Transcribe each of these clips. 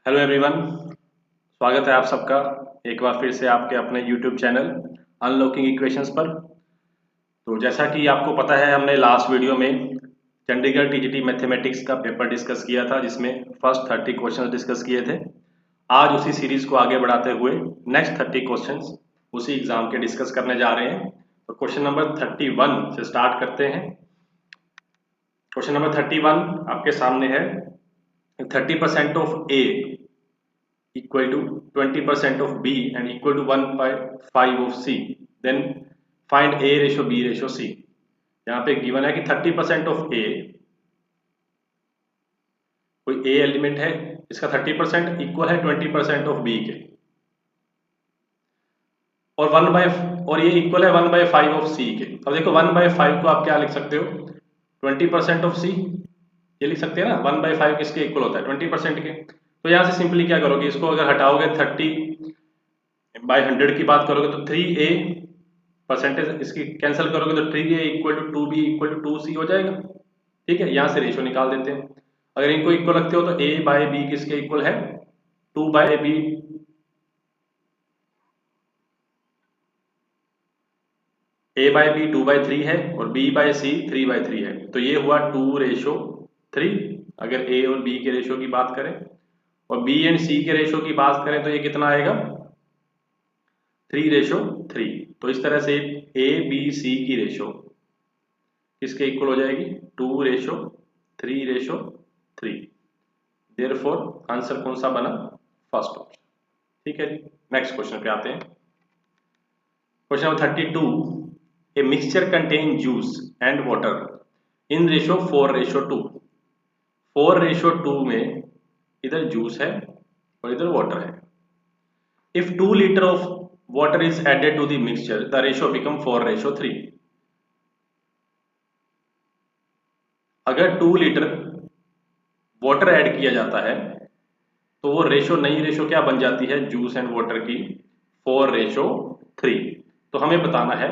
Hello everyone, स्वागत है आप सबका एक बार फिर से आपके अपने यूट्यूब चैनल अनलॉकिंग इक्वेशंस पर। तो जैसा कि आपको पता है, हमने लास्ट वीडियो में चंडीगढ़ टीजीटी मैथमेटिक्स का पेपर डिस्कस किया था, जिसमें फर्स्ट 30 क्वेश्चंस डिस्कस किए थे। आज उसी सीरीज को आगे बढ़ाते हुए नेक्स्ट 30 क्वेश्चंस उसी एग्जाम के डिस्कस करने जा रहे हैं। तो क्वेश्चन नंबर 31 से स्टार्ट करते हैं। क्वेश्चन नंबर 31 आपके सामने है। 30% of A equal to 20% of B and equal to 1/5 of C, then find A ratio B ratio C। यहाँ पे गिवन है कि 30% ऑफ A, कोई A एलिमेंट है, इसका 30% इक्वल है 20% ऑफ B के, और और ये इक्वल है 1/5 ऑफ C के। अब देखो 1/5 को आप क्या लिख सकते हो, 20% ऑफ C, ये लिख सकते हैं ना। 1/5 किसके इक्वल होता है, 20% के। तो यहाँ से सिंपली क्या करोगे, इसको अगर हटाओगे 30/100 की बात करोगे तो 3A परसेंटेज इसकी कैंसिल करोगे तो 3A equal to 2B equal to 2C हो जाएगा। ठीक है, यहाँ से रेशो निकाल देते हैं। अगर इनको इक्वल रखते हो तो A/B किसके इक्वल है, 2/B। A/B 2/3 है और B/C 3/3 है, तो ये हुआ 2:3। अगर A और B के रेशो की बात करें और B एंड C के रेशो की बात करें तो ये कितना आएगा, 3:3। तो इस तरह से A B C की रेशो किसके इक्वल हो जाएगी, 2:3:3। देयरफॉर आंसर कौन सा बना, फर्स्ट ऑप्शन। ठीक है जी, नेक्स्ट क्वेश्चन पे आते हैं। Question number 32, a mixture contain juice and water in ratio 4:2। 4:2 में इधर जूस है और इधर वाटर है। If 2 litre of water is added to the mixture the ratio become 4:3। अगर 2 लीटर वाटर ऐड किया जाता है तो वो रेशो, नई रेशो क्या बन जाती है जूस एंड वाटर की, 4:3। तो हमें बताना है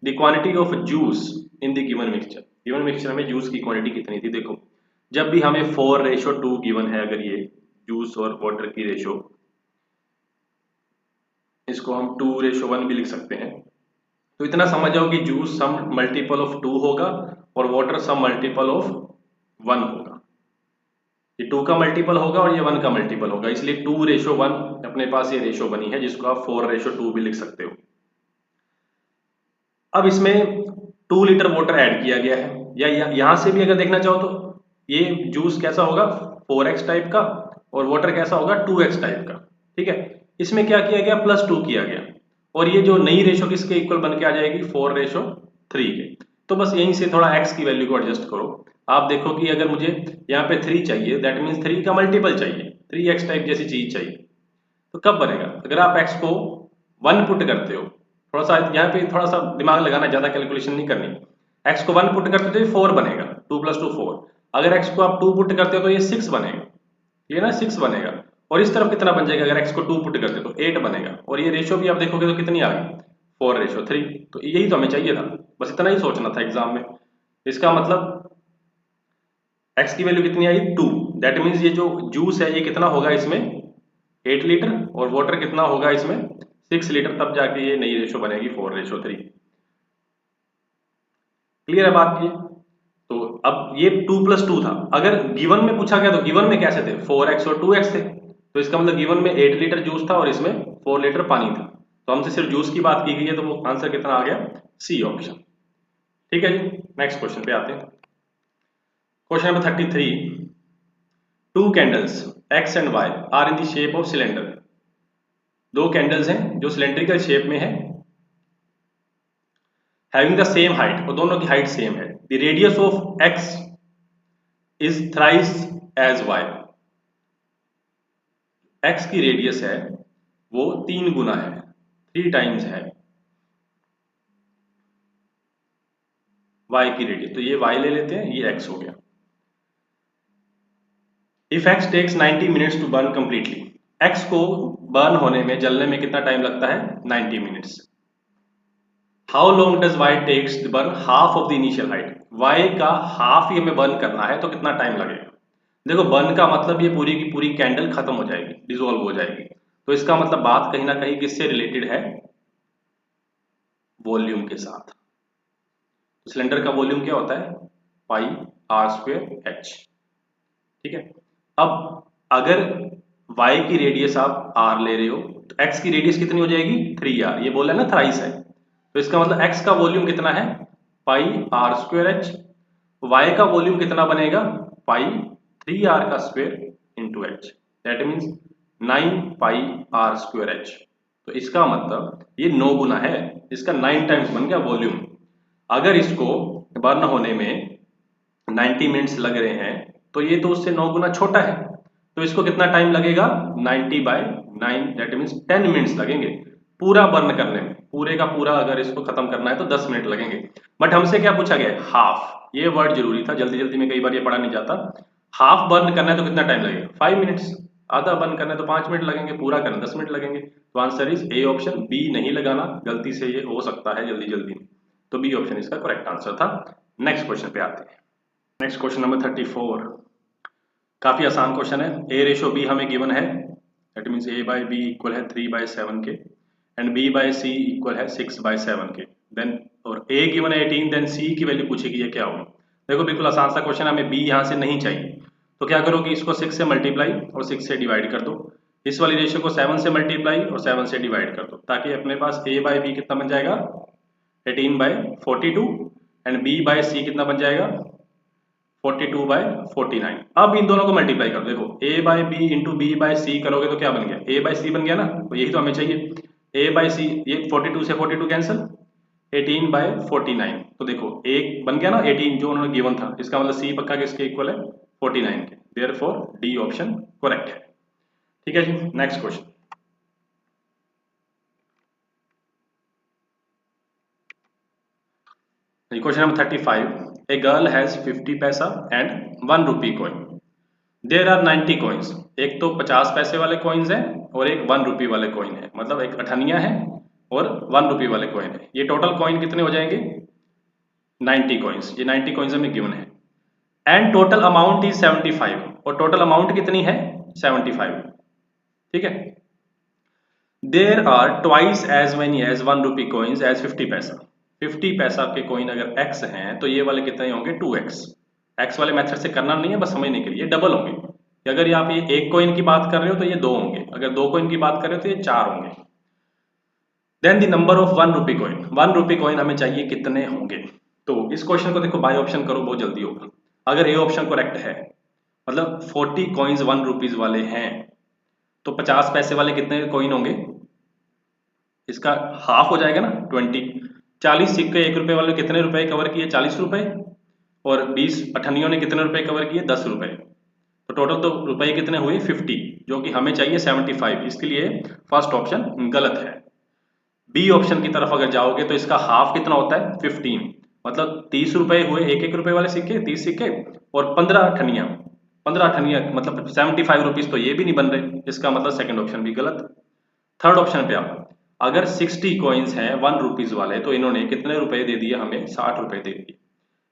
the quantity of juice in the given mixture. Given mixture में जूस की क्वांटिटी कितनी थी। देखो, जब भी हमें 4:2 गिवन है, अगर ये जूस और वाटर की रेशो, इसको हम 2:1 भी लिख सकते हैं। तो इतना समझ जाओ कि जूस सम मल्टीपल ऑफ 2 होगा और वाटर सम मल्टीपल ऑफ 1 होगा। ये 2 का मल्टीपल होगा और ये 1 का मल्टीपल होगा, इसलिए 2:1 अपने पास ये रेशो बनी है, जिसको आप 4:2 भी लिख सकते हो। अब इसमें 2 लीटर वाटर ऐड किया गया है, या यहां से भी अगर देखना चाहो तो ये जूस कैसा होगा, 4x टाइप का, और वाटर कैसा होगा, 2x टाइप का। ठीक है, इसमें क्या किया गया, +2 किया गया, और ये जो नई रेशो किसके इक्वल बन के आ जाएगी, 4:3 के। तो बस यहीं से थोड़ा x की वैल्यू को एडजस्ट करो। आप देखो कि अगर मुझे यहाँ पे 3 चाहिए, दैट मीन्स 3 का मल्टीपल चाहिए, 3x टाइप जैसी चीज चाहिए। तो कब बनेगा, अगर आप x को 1 पुट करते हो, थोड़ा सा यहाँ पे थोड़ा सा दिमाग लगाना, ज्यादा कैलकुलेशन नहीं करनी। x को 1 पुट करते हो तो ये 4 बनेगा, 2 + 2 4। अगर x को आप 2 पुट करते हो तो ये 6 बनेगा, ये ना 6 बनेगा। और इस तरफ कितना बन जाएगा, अगर x को 2 पुट करते हो तो 8 बनेगा। और ये रेशो भी आप देखोगे तो कितनी आ गई, 4:3। तो यही तो हमें चाहिए था, बस इतना ही सोचना था एग्जाम में। इसका मतलब x की वैल्यू कितनी आई, 2। दैट मीन्स ये जो जूस है ये कितना होगा इसमें, 8 लीटर, और वाटर कितना होगा इसमें, 6 लीटर। तब जाके ये नई रेशो बनेगी 4:3। क्लियर है बात ये। तो अब ये 2 + 2 था, अगर गिवन में पूछा गया तो गिवन में कैसे थे, 4x और 2x थे। तो इसका मतलब गिवन में 8 लीटर जूस था और इसमें 4 लीटर पानी था। तो हमसे सिर्फ जूस की बात की गई है, तो वो आंसर कितना आ गया, सी ऑप्शन। ठीक है जी, नेक्स्ट क्वेश्चन पे आते हैं। Question number 33, 2 candles x and y are in the shape of cylinder. 2 candles हैं जो सिलेंड्रिकल शेप में है, हैविंग द सेम हाइट, और दोनों की हाइट सेम है। The radius of x is thrice as y। x की रेडियस है वो 3 गुना है, 3 टाइम्स है y की रेडियस। तो ये y ले लेते हैं, ये x हो गया। If x takes 90 minutes to burn completely, x को बर्न होने में, जलने में कितना टाइम लगता है, 90 minutes. How long does y takes to burn half of the initial height, y का हाफ ही हमें बर्न करना है तो कितना टाइम लगेगा। देखो बर्न का मतलब ये पूरी की पूरी कैंडल खत्म हो जाएगी, डिसॉल्व हो जाएगी। तो इसका मतलब बात कहीं ना कहीं किससे रिलेटेड है, वॉल्यूम के साथ। तो सिलेंडर का वॉल्यूम क्या होता है, पाई आर स्क्वेयर एच। ठीक है। अब अगर y की रेडियस आप r ले रहे हो तो x की रेडियस कितनी हो जाएगी, 3r। ये बोला है ना थ्राइस है, तो इसका मतलब x का वॉल्यूम कितना है, pi r square h. y का वॉल्यूम कितना बनेगा, पाई 3r का square into h, that means 9 pi r square h. तो इसका मतलब ये 9 गुना है, इसका 9 टाइम्स बन गया वॉल्यूम। अगर इसको बर्न होने में 90 मिनट्स लग रहे हैं तो ये तो उससे 9 गुना छोटा है, तो इसको कितना टाइम लगेगा, 90/9, दैट मीन्स 10 मिनट्स लगेंगे पूरा बर्न करने में। पूरे का पूरा अगर इसको खत्म करना है तो 10 मिनट लगेंगे। बट हमसे क्या पूछा गया है, हाफ। ये वर्ड जरूरी था, जल्दी जल्दी में कई बार ये पढ़ा नहीं जाता। हाफ बर्न करना है तो कितना टाइम लगेगा, 5 मिनट्स। आधा बर्न करना है तो 5 मिनट लगेंगे, पूरा करना 10 मिनट लगेंगे। तो answer is A option, B नहीं लगाना, गलती से ये हो सकता है जल्दी जल्दी में। तो बी ऑप्शन इसका करेक्ट आंसर था। नेक्स्ट क्वेश्चन पे आते हैं। नेक्स्ट क्वेश्चन नंबर 34, काफी आसान क्वेश्चन है। ए रेशो बी हमें गिवन है, that means A by B equal है 3/7 के, and B by C equal है 6/7 के। देन और ए गिवन है 18, देन सी की वैल्यू पूछेगी, ये क्या होगी। देखो बिल्कुल आसान सा क्वेश्चन, हमें बी यहाँ से नहीं चाहिए, तो क्या करो कि इसको 6 से मल्टीप्लाई और 6 से डिवाइड कर दो। इस वाली रेशो को 7 से मल्टीप्लाई और 7 से डिवाइड कर दो, ताकि अपने पास ए बाई बी कितना बन जाएगा, 18/42, एंड बी बाई सी कितना बन जाएगा, 42/49। अब इन दोनों को मल्टीप्लाई कर, देखो a by B into B by C करोगे तो क्या बन गया, a बाई सी बन गया ना, तो यही तो हमें चाहिए। a बाई सी, ये 42 से 42 कैंसिल, 18/49। तो देखो एक बन गया ना 18 जो उन्होंने गिवन था, इसका मतलब c पक्का किसके इक्वल है, 49 के। देयरफॉर डी ऑप्शन करेक्ट है। ठीक है जी, next question. Question number 35, a girl has 50 paisa and 1 rupee coin, there are 90 coins. एक तो 50 पैसे वाले कॉइन्स हैं और एक 1 रुपी वाले कॉइन है, मतलब एक अठनिया है और 1 रुपी वाले कॉइन है। ये टोटल कॉइन कितने हो जाएंगे, 90 कॉइन्स। ये 90 कॉइन्स हमें गिवन है, एंड टोटल अमाउंट इज 75, और टोटल अमाउंट कितनी है, 75। ठीक है। There are twice as many as 1 rupee coins as 50 paisa. 50 पैसा के कॉइन अगर x हैं तो ये वाले कितने होंगे, 2x। x वाले मेथड से करना नहीं है, बस समझने के लिए, डबल होंगे। अगर आप ये एक कॉइन की बात कर रहे हो तो ये 2 होंगे, अगर 2 कॉइन की बात कर रहे हो तो ये 4 होंगे। Then the number of 1 rupee coin, 1 rupee coin हमें चाहिए कितने होंगे। तो इस क्वेश्चन को देखो बाय ऑप्शन करो, बहुत जल्दी होगा। अगर ए ऑप्शन करेक्ट है, मतलब 40 कॉइन्स 1 रुपीज वाले हैं, तो 50 पैसे वाले कितने कॉइन होंगे, इसका हाफ हो जाएगा ना, 20। 40 सिक्के 1 रुपए वाले कितने रुपए कवर किए, 40 रुपए, और 20 अठन्नियों ने कितने रुपए कवर किए, 10 रुपए। तो टोटल तो रुपए कितने हुए, 50, जो कि हमें चाहिए 75। इसके लिए फर्स्ट ऑप्शन गलत है। बी ऑप्शन की तरफ अगर जाओगे तो इसका हाफ कितना होता है, 15, मतलब 30 रुपए हुए 1 रुपए वाले सिक्के, 30 सिक्के, और 15 अठन्नियां, 15 अठन्नियां मतलब 75 रुपीज, तो ये भी नहीं बन रहे, इसका मतलब सेकंड ऑप्शन भी गलत। थर्ड ऑप्शन पे आप, अगर 60 कॉइन्स हैं 1 रुपीज वाले, तो इन्होंने कितने रुपए दे दिए, हमें 60 रुपए दे दिए।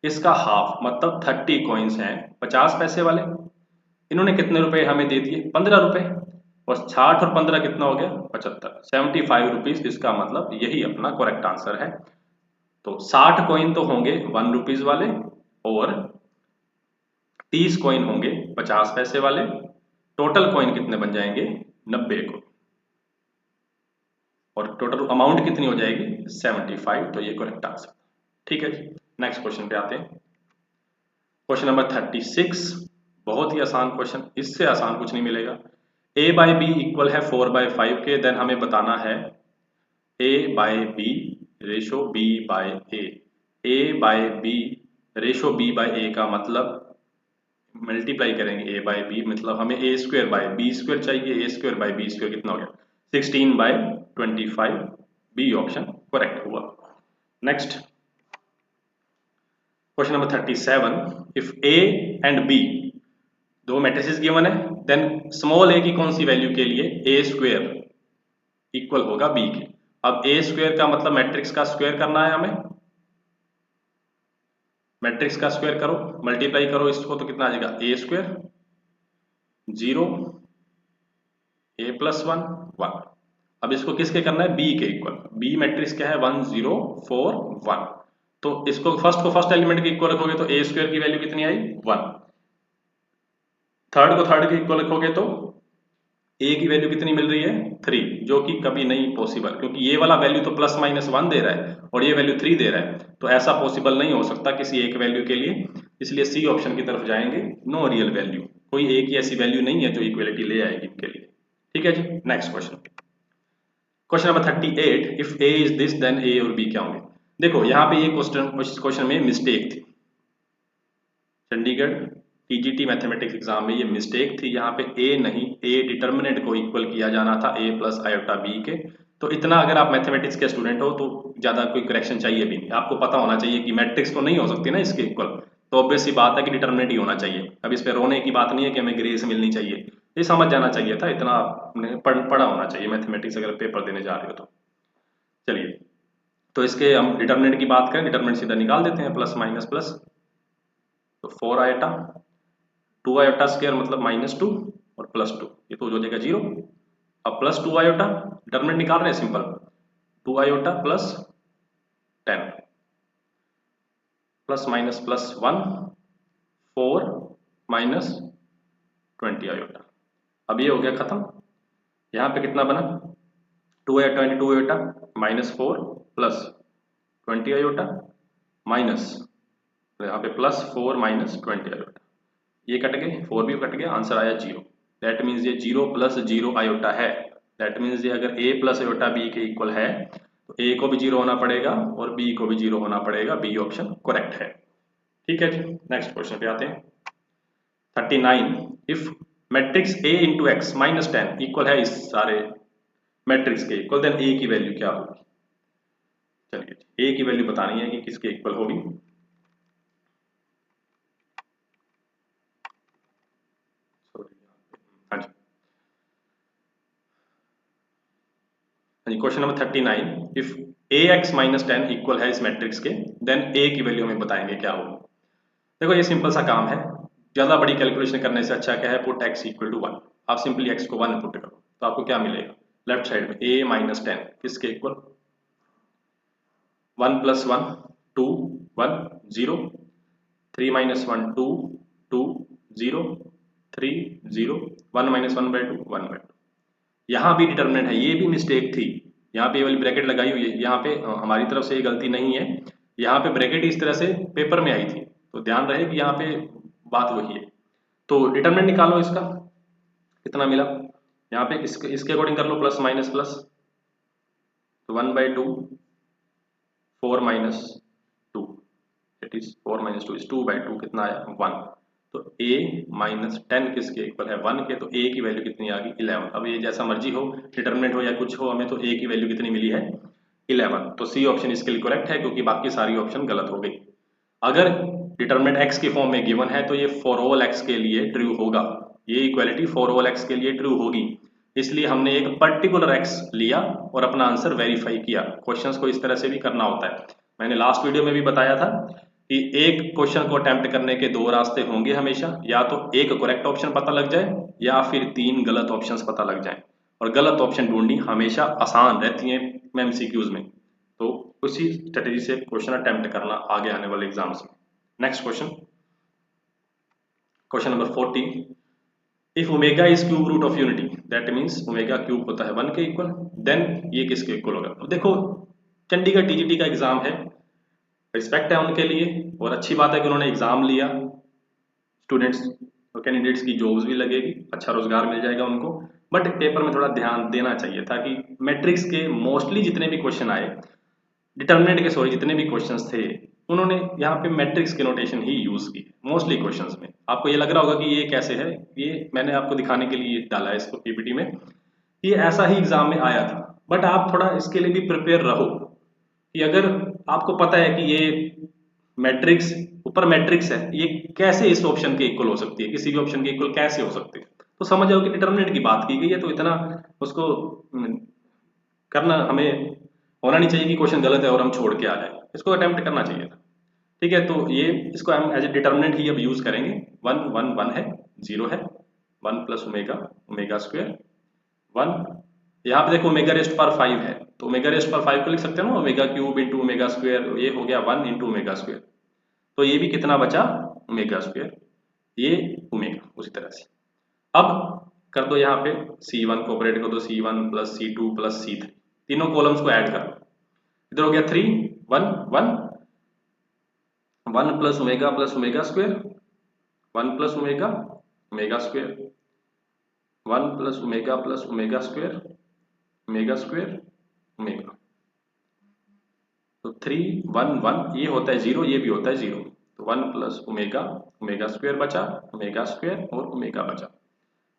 इसका हाफ मतलब 30 कॉइन्स हैं 50 पैसे वाले, इन्होंने कितने रुपए हमें दे दिए, 15 रुपए, और 60 और 15 कितना हो गया, 75, 75 रुपीज। इसका मतलब यही अपना करेक्ट आंसर है। तो 60 कॉइन तो होंगे 1 रुपीज वाले, और 30 कॉइन होंगे 50 पैसे वाले। टोटल कॉइन कितने बन जाएंगे, 90 को, और टोटल अमाउंट कितनी हो जाएगी, 75। तो ये करेक्ट आंसर। ठीक है जी, नेक्स्ट क्वेश्चन पे आते हैं। क्वेश्चन नंबर 36, बहुत ही आसान क्वेश्चन, इससे आसान कुछ नहीं मिलेगा। a बाई बी इक्वल है 4/5 के, देन हमें बताना है a by B ratio b by A. a by B ratio b by A का मतलब मल्टीप्लाई करेंगे a बाई बी, मतलब हमें a square by B square चाहिए, a square by B square कितना हो गया, 16/25। बी ऑप्शन करेक्ट हुआ। Next question number 37, if a and b दो मैट्रिसेस गिवन है, देन स्मॉल a की कौन सी वैल्यू के लिए a स्क्वायर इक्वल होगा b के। अब a स्क्वायर का मतलब मैट्रिक्स का स्क्वायर करना है हमें, मैट्रिक्स का स्क्वायर करो, मल्टीप्लाई करो इसको, तो कितना आ जाएगा, a स्क्वायर 0 a प्लस 1 1। अब इसको किसके करना है, बी के इक्वल। बी मैट्रिक्स क्या है 1 0 4 1। तो इसको फर्स्ट को फर्स्ट एलिमेंट के इक्वल रखोगे तो ए स्क्वायर की वैल्यू कितनी आई 1। थर्ड को थर्ड के इक्वल रखोगे तो ए की वैल्यू कितनी मिल रही है 3, जो कि कभी नहीं पॉसिबल, क्योंकि ये वाला वैल्यू तो प्लस माइनस 1 दे रहा है और ये वैल्यू 3 दे रहा है, तो ऐसा पॉसिबल नहीं हो सकता किसी एक वैल्यू के लिए। इसलिए सी ऑप्शन की तरफ जाएंगे, नो रियल वैल्यू, कोई एक ही ऐसी वैल्यू नहीं है जो इक्वलिटी ले आएगी इनके लिए। ठीक है जी, next question. Question number 38, if A is this then A और बी क्या होंगे। देखो यहाँ पे ये क्वेश्चन में मिस्टेक थी, चंडीगढ़ टीजीटी मैथमेटिक्स एग्जाम में ये मिस्टेक थी। यहाँ पे ए नहीं, ए डिटर्मिनेंट को इक्वल किया जाना था ए प्लस आयोटा बी के। तो इतना अगर आप मैथमेटिक्स के स्टूडेंट हो तो ज़्यादा कोई करेक्शन चाहिए भी नहीं, आपको पता होना चाहिए कि मैट्रिक्स तो नहीं हो सकती ना इसके इक्वल, तो ऑब्वियस सी बात है कि डिटर्मिनेंट ही होना चाहिए। अब इस पर रोने की बात नहीं है कि हमें ग्रेस मिलनी चाहिए, ये समझ जाना चाहिए था, इतना आपने पढ़ा होना चाहिए मैथमेटिक्स अगर पेपर देने जा रहे हो तो। चलिए, तो इसके हम डिटर्मिनेंट की बात करें, डिटर्मिनेंट सीधा निकाल देते हैं, प्लस माइनस प्लस, तो 4 आयोटा 2 आयोटा स्क्वायर मतलब -2 और +2, ये तो हो जाएगा 0। अब प्लस 2 आयोटा, डिटर्मिनेंट निकाल रहे हैं simple, 2 iota plus 10 plus minus plus 1 4 minus 20 iota. अब ये हो गया खत्म। यहाँ पे कितना बना 2 iota into 2 iota -4 plus 20 iota minus, यहाँ पे +4 माइनस 20 आयोटा, ये कट गए 4 भी कट गया, आंसर आया 0। दैट मीन्स ये 0 प्लस 0 आयोटा है। दैट मीन्स ये अगर a प्लस आयोटा b के इक्वल है तो a को भी 0 होना पड़ेगा और b को भी 0 होना पड़ेगा, बी ऑप्शन करेक्ट है। ठीक है जी, नेक्स्ट क्वेश्चन पे आते हैं। 39, if matrix a into x minus 10 equal है इस सारे मैट्रिक्स के इक्वल, देन a की वैल्यू क्या होगी। चलिए, a की वैल्यू बतानी है कि किसके इक्वल होगी। हाँ जी, question number 39, if ax minus 10 equal है इस मैट्रिक्स के, देन a की वैल्यू हमें बताएंगे क्या होगी। देखो ये सिंपल सा काम है, ज्यादा बड़ी कैलकुलेशन करने से अच्छा क्या है, पुट x इक्वल टू 1। आप सिंपली x को 1 पुट करो तो आपको क्या मिलेगा, लेफ्ट साइड में a माइनस 10 किसके equal, 1 plus 1 2 1 0 3 minus 1 2 2 0 3 0 1 minus 1 by 2 1 by 2। यहाँ भी डिटर्मिनेंट है, ये भी मिस्टेक थी, यहाँ पे ये वाली ब्रैकेट लगाई हुई है, यहाँ पे हमारी तरफ से ये गलती नहीं है, यहाँ पे ब्रैकेट इस तरह से पेपर में आई थी, तो ध्यान रहे कि यहाँ पे बात वही है। तो डिटर्मिनेंट निकालो इसका, कितना मिला, यहाँ पे इसके अकॉर्डिंग कर लो, प्लस माइनस प्लस, तो 1 by 2 4 minus 2, it is 4 minus 2 is 2 by 2, कितना आया 1। तो a माइनस 10 किसके इक्वल है 1 के, तो a की वैल्यू कितनी आ गई 11। अब ये जैसा मर्जी हो, डिटर्मिनेंट हो या कुछ हो, हमें तो a की वैल्यू कितनी मिली है 11। तो सी ऑप्शन इसके लिए करेक्ट है, क्योंकि बाकी सारी ऑप्शन गलत हो गई। अगर डिटर्मिनेंट x की फॉर्म में गिवन है तो ये फॉर ऑल x के लिए ट्रू होगा, ये इक्वालिटी फॉर ऑल x के लिए ट्रू होगी, इसलिए हमने एक पर्टिकुलर x लिया और अपना आंसर वेरीफाई किया। क्वेश्चंस को इस तरह से भी करना होता है, मैंने लास्ट वीडियो में भी बताया था कि एक क्वेश्चन को अटेम्प्ट करने के दो रास्ते होंगे हमेशा, या तो एक करेक्ट ऑप्शन पता लग जाए या फिर 3 गलत ऑप्शंस पता लग जाएं, और गलत ऑप्शन ढूंढनी हमेशा आसान रहती है एमसीक्यूज में, तो उसी स्ट्रेटेजी से क्वेश्चन अटेम्प्ट करना आगे आने वाले एग्जाम्स में। Next question, question number 40, if omega is cube root of unity, that means omega cube होता है 1 के इक्वल, देन ये किसके इक्वल होगा। अब देखो चंडीगढ़ टीजीटी का एग्जाम है, रिस्पेक्ट है उनके लिए, और अच्छी बात है कि उन्होंने एग्जाम लिया, स्टूडेंट्स और कैंडिडेट्स की जॉब्स भी लगेगी, अच्छा रोजगार मिल जाएगा उनको, बट पेपर में थोड़ा ध्यान देना चाहिए था कि मैट्रिक्स के मोस्टली जितने भी क्वेश्चन आए, डिटर्मिनेंट के सॉरी जितने भी क्वेश्चंस थे, उन्होंने यहाँ पे मैट्रिक्स के नोटेशन ही यूज की मोस्टली क्वेश्चंस में। आपको ये लग रहा होगा कि ये कैसे है, ये मैंने आपको दिखाने के लिए डाला है इसको पीपीटी में, ये ऐसा ही एग्जाम में आया था, बट आप थोड़ा इसके लिए भी प्रिपेयर रहो कि अगर आपको पता है कि ये मैट्रिक्स ऊपर मैट्रिक्स है, ये कैसे इस ऑप्शन के इक्वल हो सकती है, किसी भी ऑप्शन के इक्वल कैसे हो सकती है, तो समझ जाओ कि डिटर्मिनेंट की बात की गई है, तो इतना उसको करना हमें होना नहीं चाहिए कि क्वेश्चन गलत है और हम छोड़ के आ जाए, इसको अटेम्प्ट करना चाहिए था। ठीक है, तो ये इसको हम एज ए डिटर्मिनेंट ही अब यूज करेंगे, 1 1 1 है 0 है, 1 प्लस ओमेगा ओमेगा स्क्वायर 1, यहाँ पे देखो ओमेगा रेस्ट पर 5 है तो ओमेगा रेस्ट पर 5 को लिख सकते हैं ना, omega cube into omega square, ये हो गया 1 इंटू ओमेगा स्क्वायर। तो ये भी कितना बचा, ओमेगा स्क्वायर, ये ओमेगा। उसी तरह से अब कर दो यहाँ पे C1 को ऑपरेट कर दो, C1 plus C2 plus C3, तीनों कॉलम्स को ऐड कर दो। इधर हो गया 3 1 1 1 plus omega square 1 plus omega omega square 1 plus omega square omega square omega. तो 3 1 1 ये होता है 0, ये भी होता है 0, तो 1 प्लस ओमेगा ओमेगा स्क्वायर बचा, ओमेगा स्क्वायर और ओमेगा बचा।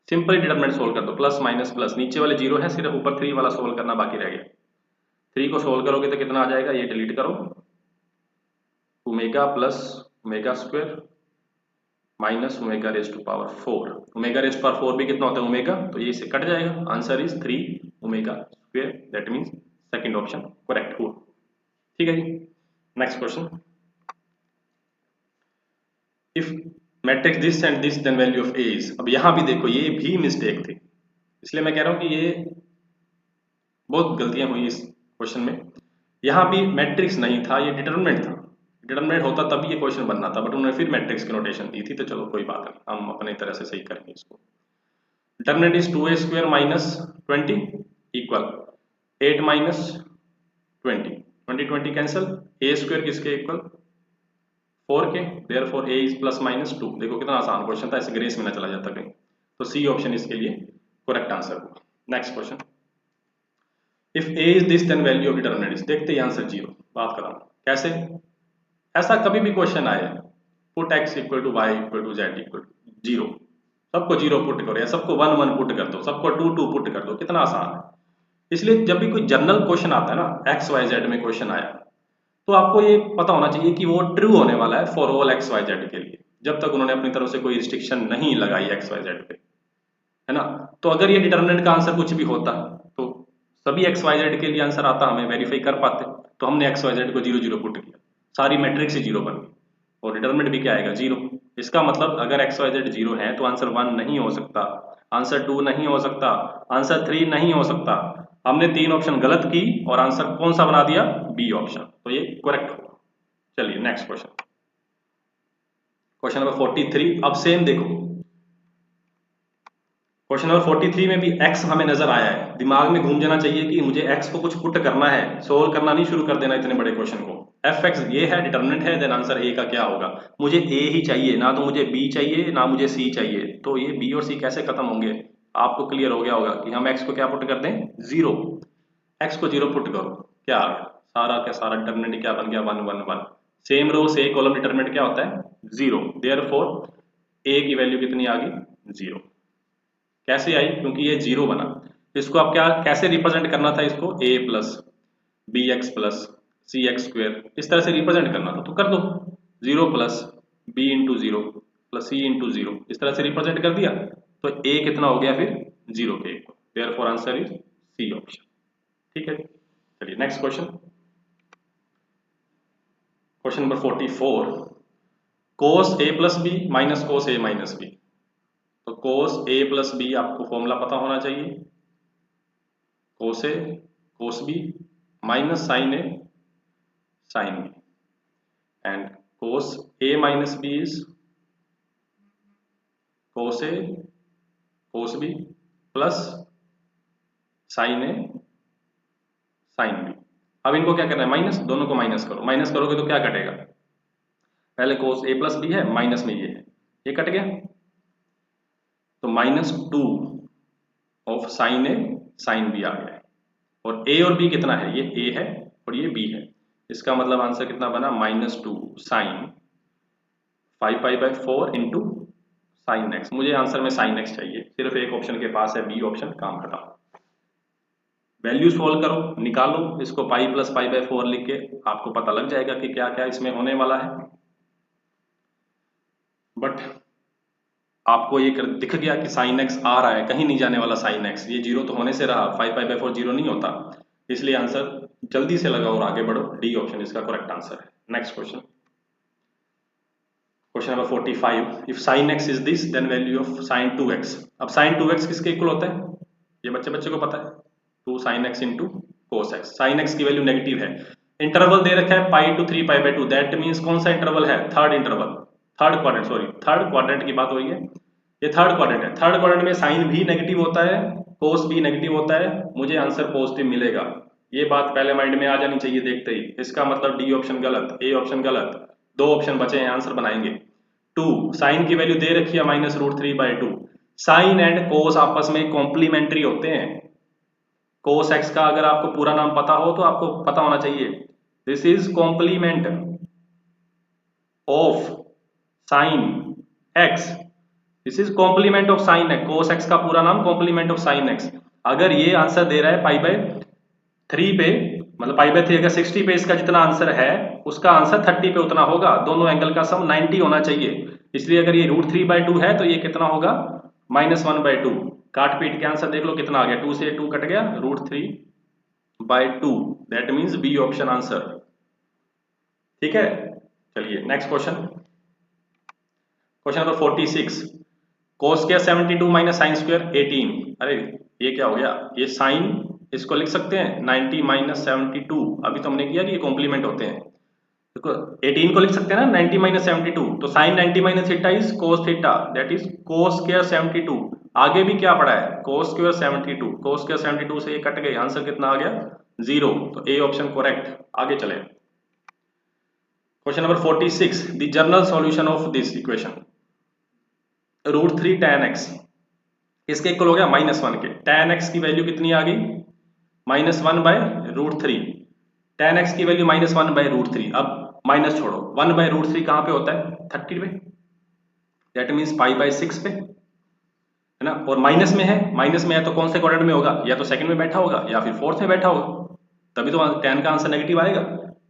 सिंपली डिटरमिनेंट सोल्व कर दो, प्लस माइनस प्लस, नीचे वाले 0 है, सिर्फ ऊपर 3 वाला सोल्व करना बाकी रह गया। 3 को सोल्व करोगे तो कितना आ जाएगा, ये डिलीट करो, omega plus omega square minus omega raise to power 4, omega raise to power 4 भी कितना होता है ओमेगा, तो ये इससे कट जाएगा, answer is 3 omega square, that means second option correct हुआ। ठीक है जी, next question, if matrix this and this then value of A is. अब यहां भी देखो ये भी मिस्टेक थी, इसलिए मैं कह रहा हूं कि ये बहुत गलतियां हुई इस क्वेश्चन में। यहां भी मैट्रिक्स नहीं था, ये डिटरमिनेंट था, डिटरमिनेंट होता तभी ये क्वेश्चन बनना था, बट उन्होंने फिर मैट्रिक्स की नोटेशन दी थी, तो चलो कोई बात नहीं, हम अपने तरह से सही करेंगे इसको। Determinant is 2a square minus 20 equal 8 minus 20, 20 cancel, a square किसके इक्वल 4 के, therefore a is plus minus 2। देखो कितना आसान क्वेश्चन था, ऐसे ग्रेस में ना चला जाता कहीं, तो सी ऑप्शन इसके लिए करेक्ट आंसर होगा। Next question, if a is this then value of determinant is, देखते हैं आंसर 0। बात कर रहा हूं कैसे, ऐसा कभी भी क्वेश्चन आए, put x equal to Y equal to Z equal to 0, सबको 0 पुट करो या सबको 1 1 पुट कर दो, सबको 2 2 पुट कर दो, कितना आसान है। इसलिए जब भी कोई जनरल क्वेश्चन आता है ना, एक्स वाई जेड में क्वेश्चन आया, तो आपको ये पता होना चाहिए कि वो ट्रू होने वाला है for all X Y Z के लिए, जब तक उन्होंने अपनी तरफ से कोई रिस्ट्रिक्शन नहीं लगाई एक्स वाई जेड पे, है ना। तो अगर ये डिटरमिनेंट का आंसर कुछ भी होता तो सभी एक्स वाई जेड के लिए आंसर आता, हमें वेरीफाई कर पाते, तो हमने एक्स वाई जेड को 0 0 पुट किया, सारी मैट्रिक्स ही 0 बन गई, और डिटरमिनेंट भी क्या आएगा 0। इसका मतलब अगर एक्स वाई जेड 0 है तो आंसर 1 नहीं हो सकता, आंसर 2 नहीं हो सकता, आंसर 3 नहीं हो सकता। हमने 3 ऑप्शन गलत की और आंसर कौन सा बना दिया, बी ऑप्शन, तो ये करेक्ट होगा। चलिए नेक्स्ट क्वेश्चन, क्वेश्चन नंबर 43। अब सेम देखो, क्वेश्चन नंबर 43 में भी x हमें नजर आया है, दिमाग में घूम जाना चाहिए कि मुझे x को कुछ पुट करना है, सोल्व करना नहीं शुरू कर देना इतने बड़े क्वेश्चन को। fx ये है, डिटरमिनेंट है, देन आंसर a का क्या होगा, मुझे a ही चाहिए, ना तो मुझे b चाहिए ना मुझे c चाहिए, तो ये b और c कैसे खत्म होंगे, आपको क्लियर हो गया होगा कि हम x को क्या पुट कर दें 0, x को 0 पुट करो, क्या आ गया, सारा का सारा डिटरमिनेंट क्या बन गया 1 1 1, सेम रो से कॉलम डिटरमिनेंट क्या होता है 0, देयरफॉर a की वैल्यू कितनी आ गई 0। कैसे आई, क्योंकि ये 0 बना, इसको आप क्या कैसे रिप्रेजेंट करना था, इसको a plus B X plus C X square इस तरह से रिप्रेजेंट करना था, तो कर दो 0 प्लस बी इंटू 0 प्लस सी इंटू 0, इस तरह से रिप्रेजेंट कर दिया, तो a कितना हो गया फिर 0 के equal, therefore answer is C option. ठीक है, चलिए next question, question number 44, cos a plus B minus cos a minus B. तो cos a प्लस बी आपको फॉर्मूला पता होना चाहिए, cos a cos b minus sin a sin b, and cos a minus b is cos a cos b plus sin a sin b। अब इनको क्या करना है, माइनस, दोनों को माइनस करो, माइनस करोगे तो क्या कटेगा, पहले cos a प्लस बी है, माइनस में ये कट गया, तो -2 of sin a sin b आ गया है, और a और b कितना है, ये a है और ये b है, इसका मतलब आंसर कितना बना -2 sin 5π/4 इंटू साइन एक्स। मुझे आंसर में साइन एक्स चाहिए, सिर्फ एक ऑप्शन के पास है बी ऑप्शन, काम खत्म। वैल्यू सॉल्व करो, निकालो इसको, पाई प्लस π/4 लिख के आपको पता लग जाएगा कि क्या क्या इसमें होने वाला है। बट आपको ये दिख गया कि साइन एक्स आ रहा है, कहीं नहीं जाने वाला साइन एक्स, ये 0 तो होने से रहा, 5π/4 0 नहीं होता, इसलिए आंसर जल्दी से लगाओ और आगे बढ़ो, डी ऑप्शन इसका करेक्ट आंसर है। Next question, question number 45, if sin x is this then value of sin 2x। अब sin 2x किसके इक्वल होता है, ये बच्चे को पता है, 2 sin x into cos x। sin x की वैल्यू नेगेटिव है, इंटरवल दे रखा है पाई टू 3 पाई/2, दैट मीन्स कौन सा इंटरवल है, third interval, third quadrant, sorry third quadrant की बात हो रही है, ये थर्ड क्वाड्रेंट है। थर्ड क्वाड्रेंट में साइन भी नेगेटिव होता है, कोस भी नेगेटिव होता है, मुझे आंसर पॉजिटिव मिलेगा। ये बात पहले माइंड में आ जानी चाहिए देखते ही। इसका मतलब डी ऑप्शन गलत, ए ऑप्शन गलत, दो ऑप्शन बचे हैं, आंसर बनाएंगे। 2 साइन की वैल्यू दे रखी है -√3/2। साइन एंड कोस आपस में कॉम्प्लीमेंट्री होते हैं। कोस एक्स का अगर आपको पूरा नाम पता हो तो आपको पता होना चाहिए, this is complement of sine X, this is complement of sine X. Cos X का पूरा नाम कॉम्प्लीमेंट ऑफ साइन एक्स। अगर ये आंसर दे रहा है π/3 पे, मतलब π/3 अगर 60 पे इसका जितना आंसर है उसका आंसर 30 पे उतना होगा, दोनों एंगल का सम 90 होना चाहिए। इसलिए अगर ये √3/2 है तो ये कितना होगा, -1/2। काट पीट के आंसर देख लो कितना आ गया, 2 से 2 कट गया, √3/2, that means B option answer. ठीक है, चलिए next question, question number 46, cos square 72 minus sine square 18। अरे ये क्या हो गया, ये साइन इसको लिख सकते हैं 90 माइनस 72, अभी तो हमने किया कि ये कॉम्प्लीमेंट होते हैं, देखो 18 को लिख सकते हैं ना 90 माइनस 72, तो sine 90 minus theta is cos theta, that is cos square 72। आगे भी क्या पढ़ा है, कोस स्क्वायर 72, कोस स्क्वायर 72 से ये कट गए, आंसर कितना आ गया 0, तो ए ऑप्शन करेक्ट। आगे चले, question number 46, the general solution of this equation, √3 tan x इसके इक्वल हो गया -1 के। tan x की वैल्यू कितनी आ गई, -1/√3, tan x की वैल्यू -1/√3। अब माइनस छोड़ो, 1/√3 कहां पे होता है, 30 पे, दैट मीन्स π/6 पे, है ना। और माइनस में है तो कौन से क्वाड्रेंट में होगा, या तो सेकंड में बैठा होगा या फिर फोर्थ में बैठा होगा, तभी तो tan का आंसर नेगेटिव आएगा।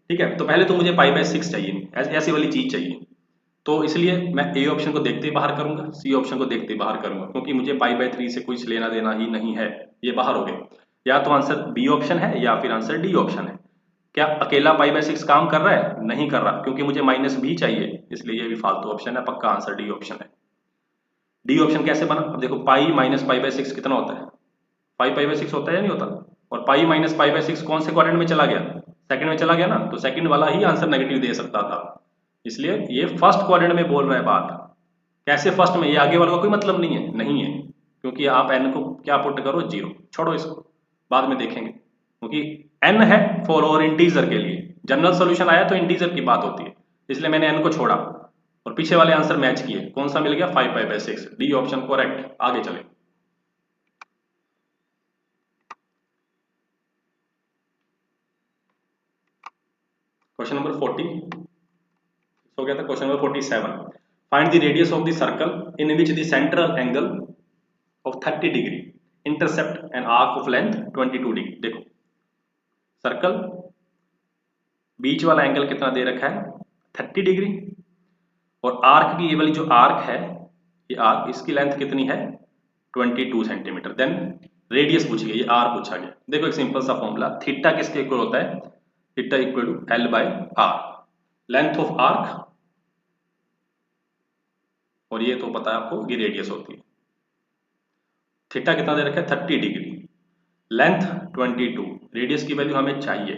ठीक है, तो पहले तो मुझे π/6 चाहिए, ऐसी वाली चीज चाहिए, तो इसलिए मैं ए ऑप्शन को देखते ही बाहर करूंगा, सी ऑप्शन को देखते ही बाहर करूंगा, क्योंकि मुझे π/3 से कुछ लेना देना ही नहीं है, ये बाहर हो गए। या तो आंसर बी ऑप्शन है या फिर आंसर डी ऑप्शन है। क्या अकेला π/6 काम कर रहा है, नहीं कर रहा, क्योंकि मुझे माइनस भी चाहिए, इसलिए ये भी फालतू ऑप्शन है, पक्का आंसर डी ऑप्शन है। डी ऑप्शन कैसे बना, अब देखो पाई माइनस π/6 कितना होता है, π/6 होता है या नहीं होता, और पाई माइनस π/6 कौन से क्वाड्रेंट में चला गया, सेकंड में चला गया ना, तो सेकंड वाला ही आंसर नेगेटिव दे सकता था, इसलिए ये फर्स्ट क्वाड्रेंट में बोल रहा है बात। कैसे फर्स्ट में, ये आगे वाला का कोई मतलब नहीं है, नहीं है, क्योंकि आप n को क्या पुट करो 0, छोड़ो इसको बाद में देखेंगे, क्योंकि n है फॉर और इंटीजर के लिए, जनरल सॉल्यूशन आया तो इंटीजर की बात होती है, इसलिए मैंने n को छोड़ा और पीछे वाले आंसर मैच किए, कौन सा मिल गया 5π/6, डी ऑप्शन करेक्ट। आगे चले, क्वेश्चन नंबर 40 हो गया था, question number 47, find the radius of the circle in which the central angle of 30 degree intercept an arc of length 22 degree. देखो सर्कल बीच वाला एंगल कितना दे रखा है 30 डिग्री, और आर्क की ये वाली जो आर्क है, ये आर्क इसकी लेंथ कितनी है 22 सेंटीमीटर, देन रेडियस पूछी गई, ये आर पूछा गया। देखो एक सिंपल सा फॉर्मूला, थीटा किसके इक्वल होता है, theta equal to L/R, length of arc, और ये तो पता है आपको ये रेडियस होती है। थीटा कितना दे रखा है 30 डिग्री, लेंथ 22, रेडियस की वैल्यू हमें चाहिए,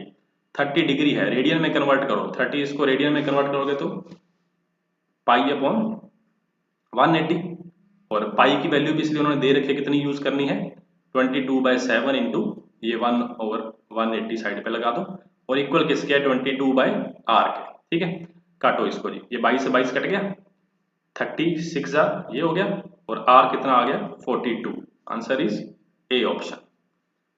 30 डिग्री है, रेडियन में कन्वर्ट करो, 30 इसको रेडियन में कन्वर्ट करोगे तो π/180, और पाई की वैल्यू भी इसलिए उन्होंने दे रखी है कितनी यूज करनी है 22/7 इंटू ये 1/180 साइड पे लगा दो, और इक्वल किसके है 22/r के। ठीक है, काटो इसको जी, ये 22 से 22 कट गया, 36 ये हो गया, और r कितना आ गया 42, आंसर इज ए ऑप्शन।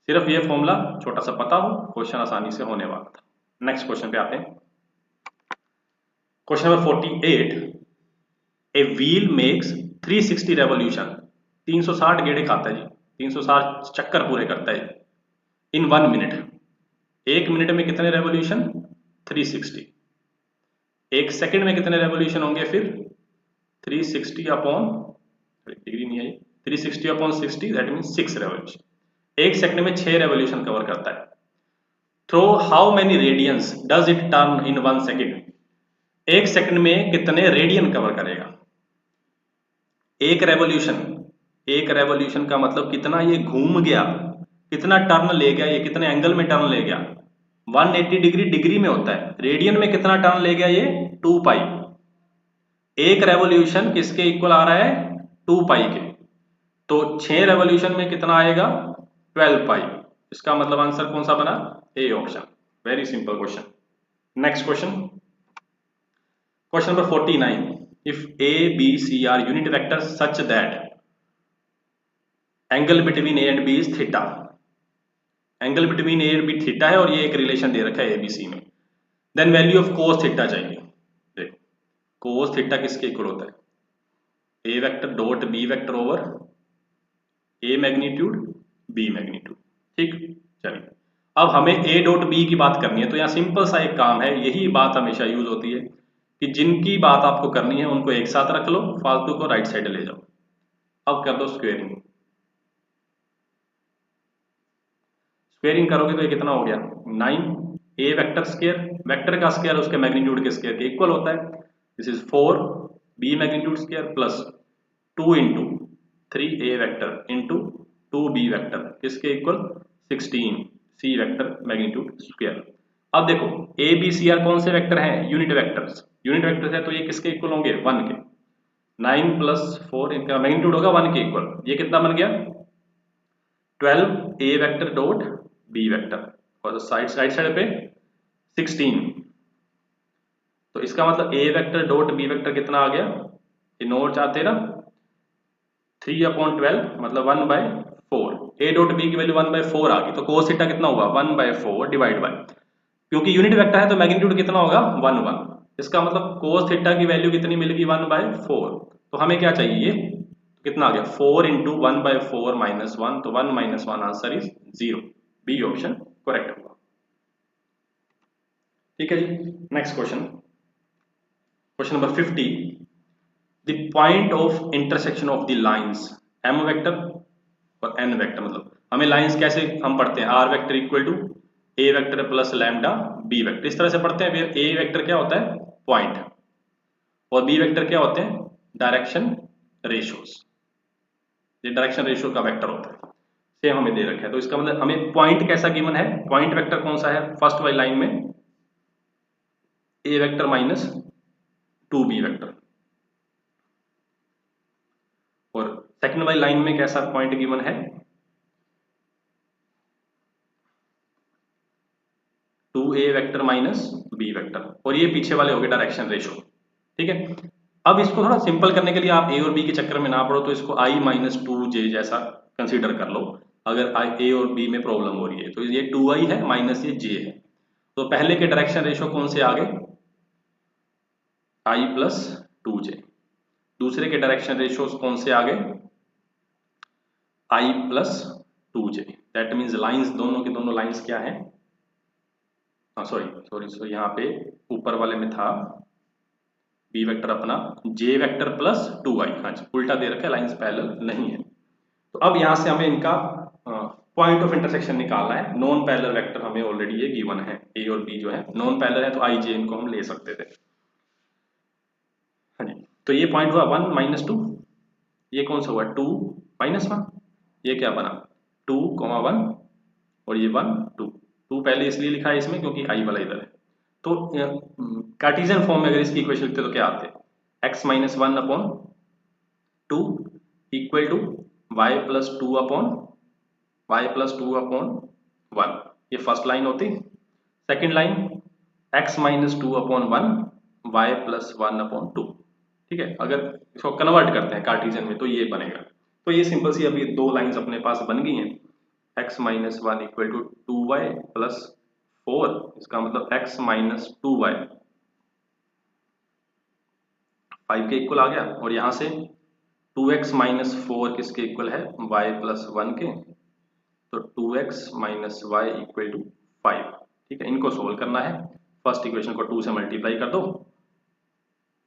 सिर्फ ये फॉर्मूला छोटा सा पता हो, क्वेश्चन आसानी से होने वाला था। नेक्स्ट क्वेश्चन पे आते हैं, question number 48, a wheel makes 360 revolution, 360 गेड़े खाता है जी, 360 चक्कर पूरे करता है इन 1 मिनट, 1 मिनट में कितने रेवोल्यूशन 360, 1 सेकंड में कितने रेवोल्यूशन होंगे फिर 360 अपॉन, डिग्री नहीं आई, 360 upon 60, that means 6 revolution, 1 second में 6 रेवोल्यूशन कवर करता है। Through how many radians does it turn in 1 second, 1 second में कितने रेडियन कवर करेगा? एक रेवोल्यूशन, एक रेवोल्यूशन का मतलब कितना ये घूम गया, कितना टर्न ले गया, ये कितने एंगल में टर्न ले गया। 180 डिग्री डिग्री में होता है, रेडियन में कितना टर्न ले गया ये 2 पाई। एक रेवोल्यूशन किसके इक्वल आ रहा है? 2 पाई के। तो 6 रेवोल्यूशन में कितना आएगा? 12 पाई। इसका मतलब आंसर कौन सा बना? A option. Very simple question. Next question, question number 49। If A B C are unit vector such that angle between A and B is theta. Angle between A और बी थीटा है और ये एक relation दे रखा है ABC में। Then value of cos theta चाहिए। देखो कोस थीटा किसके इक्वल होता है? A vector dot B vector over A magnitude B magnitude. ठीक, चलिए अब हमें ए डॉट बी की बात करनी है। तो यहाँ सिंपल सा एक काम है, यही बात हमेशा यूज होती है कि जिनकी बात आपको करनी है उनको एक साथ रख लो, फालतू को राइट साइड ले जाओ। अब कर दो स्क्वेयरिंग। स्क्वेयरिंग करोगे तो ये कितना हो गया? 9। ए वेक्टर स्क्वायर, वेक्टर का स्क्वायर उसके मैग्नीट्यूड के स्क्वायर के इक्वल होता है। This is 4 B magnitude square plus 2 into 3 A vector into 2 B vector किसके equal? 16 C vector magnitude square. अब देखो ए बी सी आर कौन से वेक्टर हैं? Unit vectors. यूनिट वेक्टर्स है तो ये किसके इक्वल होंगे? 1 के। 9 प्लस 4 इनका मैग्नीट्यूड होगा 1 के इक्वल। ये कितना बन गया? 12 ए वेक्टर डॉट बी वेक्टर और साइड साइड पे 16। तो इसका मतलब ए वेक्टर डॉट बी वेक्टर कितना आ गया? ये नोट चाहते ना, 3/12 मतलब 1/4। ए डॉट बी की वैल्यू 1/4 आ गई तो कोस थीटा कितना हुआ? 1/4 डिवाइड बाय, क्योंकि यूनिट वेक्टर है तो मैग्नीट्यूड कितना होगा? 1 1। इसका मतलब कोस थीटा की वैल्यू कितनी मिलेगी? 1/4। तो हमें क्या चाहिए? तो कितना आ गया? 4 इंटू 1/4 माइनस 1, तो 1 minus 1 answer is 0। B option correct होगा। ठीक है जी। Next question, question number 50। The point of intersection of the lines M vector और एन वेक्टर, मतलब हमें लाइंस कैसे हम पढ़ते हैं? R vector equal to A vector plus lambda B vector, इस तरह से पढ़ते हैं। फिर ए वेक्टर क्या होता है? पॉइंट, और बी वेक्टर क्या होते हैं? Direction ratios. ये डायरेक्शन रेशियो का वेक्टर होता है। सेम हमें दे रखा है, तो इसका मतलब हमें पॉइंट कैसा गिवन है? पॉइंट वेक्टर कौन सा है? फर्स्ट वाली लाइन में ए वेक्टर माइनस 2 बी वेक्टर, और सेकंड वाली लाइन में कैसा पॉइंट गिवन है? 2a vector minus B vector, और ये पीछे वाले हो गए डायरेक्शन रेशियो। ठीक है, अब इसको थोड़ा सिंपल करने के लिए आप ए और बी के चक्कर में ना पड़ो, तो इसको i माइनस 2j जैसा कंसीडर कर लो। अगर ए और बी में प्रॉब्लम हो रही है तो ये 2i है माइनस ये j है। तो पहले के डायरेक्शन रेशियो कौन से आ गए? i plus 2j। दूसरे के डायरेक्शन रेशियो कौन से आ गए? i plus 2j। That means lines, दोनों के दोनों लाइंस क्या है? हाँ सॉरी सॉरी सॉरी, यहाँ पे ऊपर वाले में था बी वेक्टर अपना जे वेक्टर प्लस 2i। हाँ जी, उल्टा दे रखा है, लाइंस पैरेलल नहीं है। तो अब यहाँ से हमें इनका पॉइंट ऑफ इंटरसेक्शन निकालना है। नॉन पैरेलल वेक्टर हमें ऑलरेडी ये गिवन है, ए और बी जो है नॉन पैरेलल है, तो आई जे इनको हम ले सकते थे। हाँ जी, तो ये पॉइंट हुआ 1 माइनस 2, ये कौन सा हुआ? 2 माइनस 1, ये क्या बना? 2,1, और ये 1 2। 2 पहले इसलिए लिखा है इसमें क्योंकि आई वाला इधर है। तो कार्टेशियन फॉर्म में अगर इसकी इक्वेशन लिखते तो क्या आते? x minus 1 upon 2 equal to Y plus 2 upon 1। ये फर्स्ट लाइन होती। Second line x minus 2 upon 1 Y plus 1 upon 2। ठीक है, अगर इसको कन्वर्ट करते हैं कार्टेशियन में तो ये बनेगा। तो ये सिंपल सी अभी दो लाइंस अपने पास बन गई हैं। x minus 1 equal to 2y plus 4, इसका मतलब x माइनस 2y 5 के इक्वल आ गया, और यहाँ से 2x माइनस 4 किसके इक्वल है? y प्लस 1 के। तो 2x minus Y equal to 5। ठीक है, इनको सोल्व करना है। फर्स्ट इक्वेशन को 2 से मल्टीप्लाई कर दो,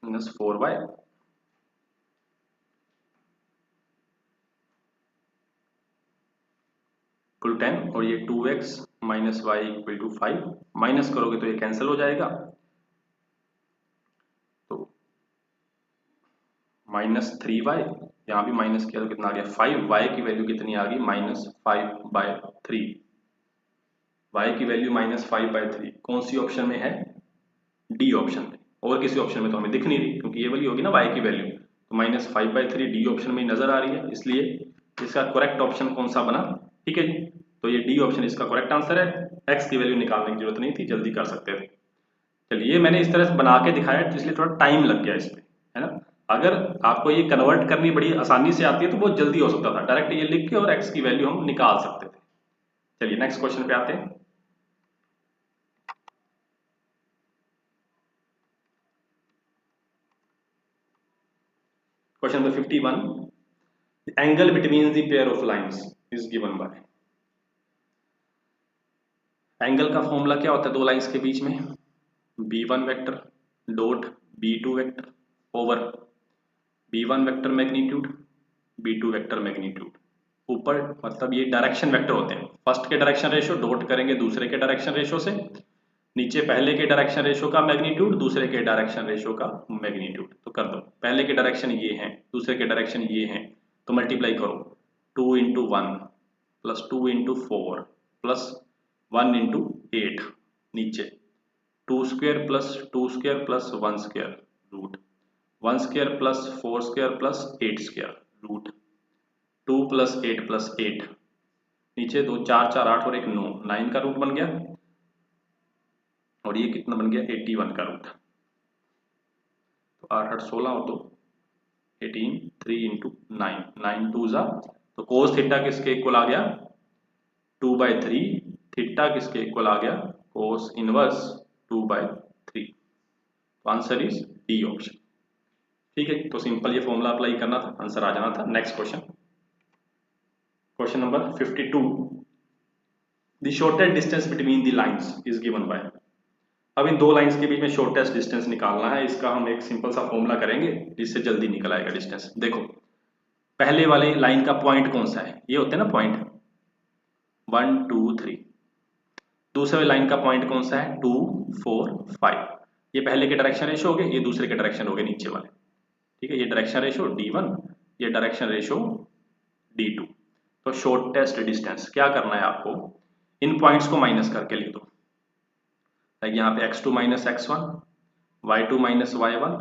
माइनस 4y इक्वल 10, और ये 2x minus Y equal to 5 minus करोगे तो ये कैंसिल हो जाएगा। -3y, यहाँ भी माइनस किया तो कितना आ गया 5, y की वैल्यू कितनी आ गई -5/3, y की वैल्यू -5/3 कौन सी ऑप्शन में है? डी ऑप्शन में। और किसी ऑप्शन में तो हमें दिख नहीं रही, क्योंकि ये वाली होगी ना y की वैल्यू, तो -5/3 डी ऑप्शन में नजर आ रही है, इसलिए इसका करेक्ट ऑप्शन कौन सा बना? ठीक है जी, तो ये डी ऑप्शन इसका करेक्ट आंसर है। x की वैल्यू निकालने की जरूरत नहीं थी, जल्दी कर सकते थे। चलिए, मैंने इस तरह से बना के दिखाया इसलिए थोड़ा टाइम लग गया इसमें, है ना। अगर आपको ये कन्वर्ट करनी बड़ी आसानी से आती है तो बहुत जल्दी हो सकता था, डायरेक्ट ये लिख के और x की वैल्यू हम निकाल सकते थे। चलिए नेक्स्ट क्वेश्चन पे आते हैं। Question number 51, the angle between the pair of lines is given by। Angle का फॉर्मूला क्या होता है दो लाइंस के बीच में? b1 vector dot b2 vector over b1 vector magnitude b2 vector magnitude. ऊपर मतलब ये डायरेक्शन वेक्टर होते हैं, फर्स्ट के डायरेक्शन रेशो डॉट करेंगे दूसरे के डायरेक्शन रेशो से, नीचे पहले के डायरेक्शन रेशो का मैग्नीट्यूड, दूसरे के डायरेक्शन रेशो का मैग्नीट्यूड। तो कर दो, पहले के डायरेक्शन ये हैं, दूसरे के डायरेक्शन ये हैं, तो मल्टीप्लाई करो 2 × 1 प्लस 2 × 4 प्लस 1 × 8, नीचे 2 square plus 2 square plus 1 square root 1 square plus 4 square plus 8 square root 2 plus 8 plus 8, नीचे 2 4 4 8 और 1 9, 9 का रूट बन गया, और ये कितना बन गया 81 का रूट। तो 8 8 16 और 2 18, 3 × 9, 9 2 ज़ा, तो कोस थीटा किसके इक्वल आ गया 2/3, थीटा किसके इक्वल आ गया कोस इनवर्स 2/3। तो आंसर इज डी ऑप्शन। ठीक है, तो सिंपल ये फॉर्मूला अप्लाई करना था, आंसर आ जाना था। Next question, question number 52, the shortest distance between the lines is given by. अब इन दो लाइंस के बीच में शॉर्टेस्ट डिस्टेंस निकालना है, इसका हम एक सिंपल सा फॉर्मूला करेंगे जिससे जल्दी निकल आएगा डिस्टेंस। देखो, पहले वाले लाइन का पॉइंट कौन सा है, ये होते हैं ना पॉइंट 1 2 3, दूसरे लाइन का पॉइंट कौन सा है 2 4 5, ये पहले के डायरेक्शन रेशो हो गए, ये दूसरे के डायरेक्शन हो गए नीचे वाले। ठीक है, ये डायरेक्शन रेशो D1, ये डायरेक्शन रेशो D2। तो शॉर्टेस्ट डिस्टेंस क्या करना है आपको, इन पॉइंट्स को माइनस करके लिख दो, यहाँ पे x2 - x1, y2 - y1,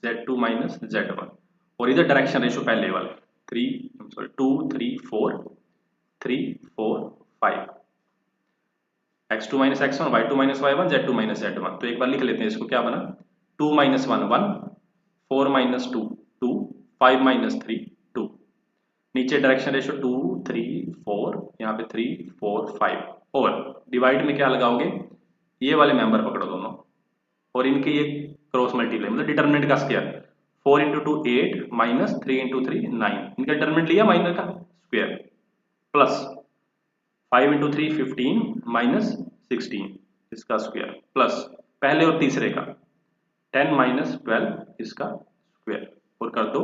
z2 - z1, और इधर डायरेक्शन रेशो पहले वाले 2 3 4 3 4 5, x2 - x1, y2 - y1, z2 - z1। तो एक बार लिख लेते हैं इसको, क्या बना 2 - 1 1, 4 - 2 2, 5 - 3 2, नीचे डायरेक्शन रेशो 2 3 4, यहाँ पे 3 4 5, और डिवाइड में क्या लगाओगे, ये वाले मेंबर पकड़ो दोनों, और इनके ये क्रॉस मल्टीप्लाई मतलब डिटरमिनेंट का स्क्वायर, 4 × 2 8 माइनस 3 × 3 9, इनका डिटरमिनेंट लिया माइनर का स्क्वायर, प्लस 5 × 3 15 माइनस 16 इसका स्क्वायर, प्लस पहले और तीसरे का 10 - 12 इसका स्क्वायर, और कर दो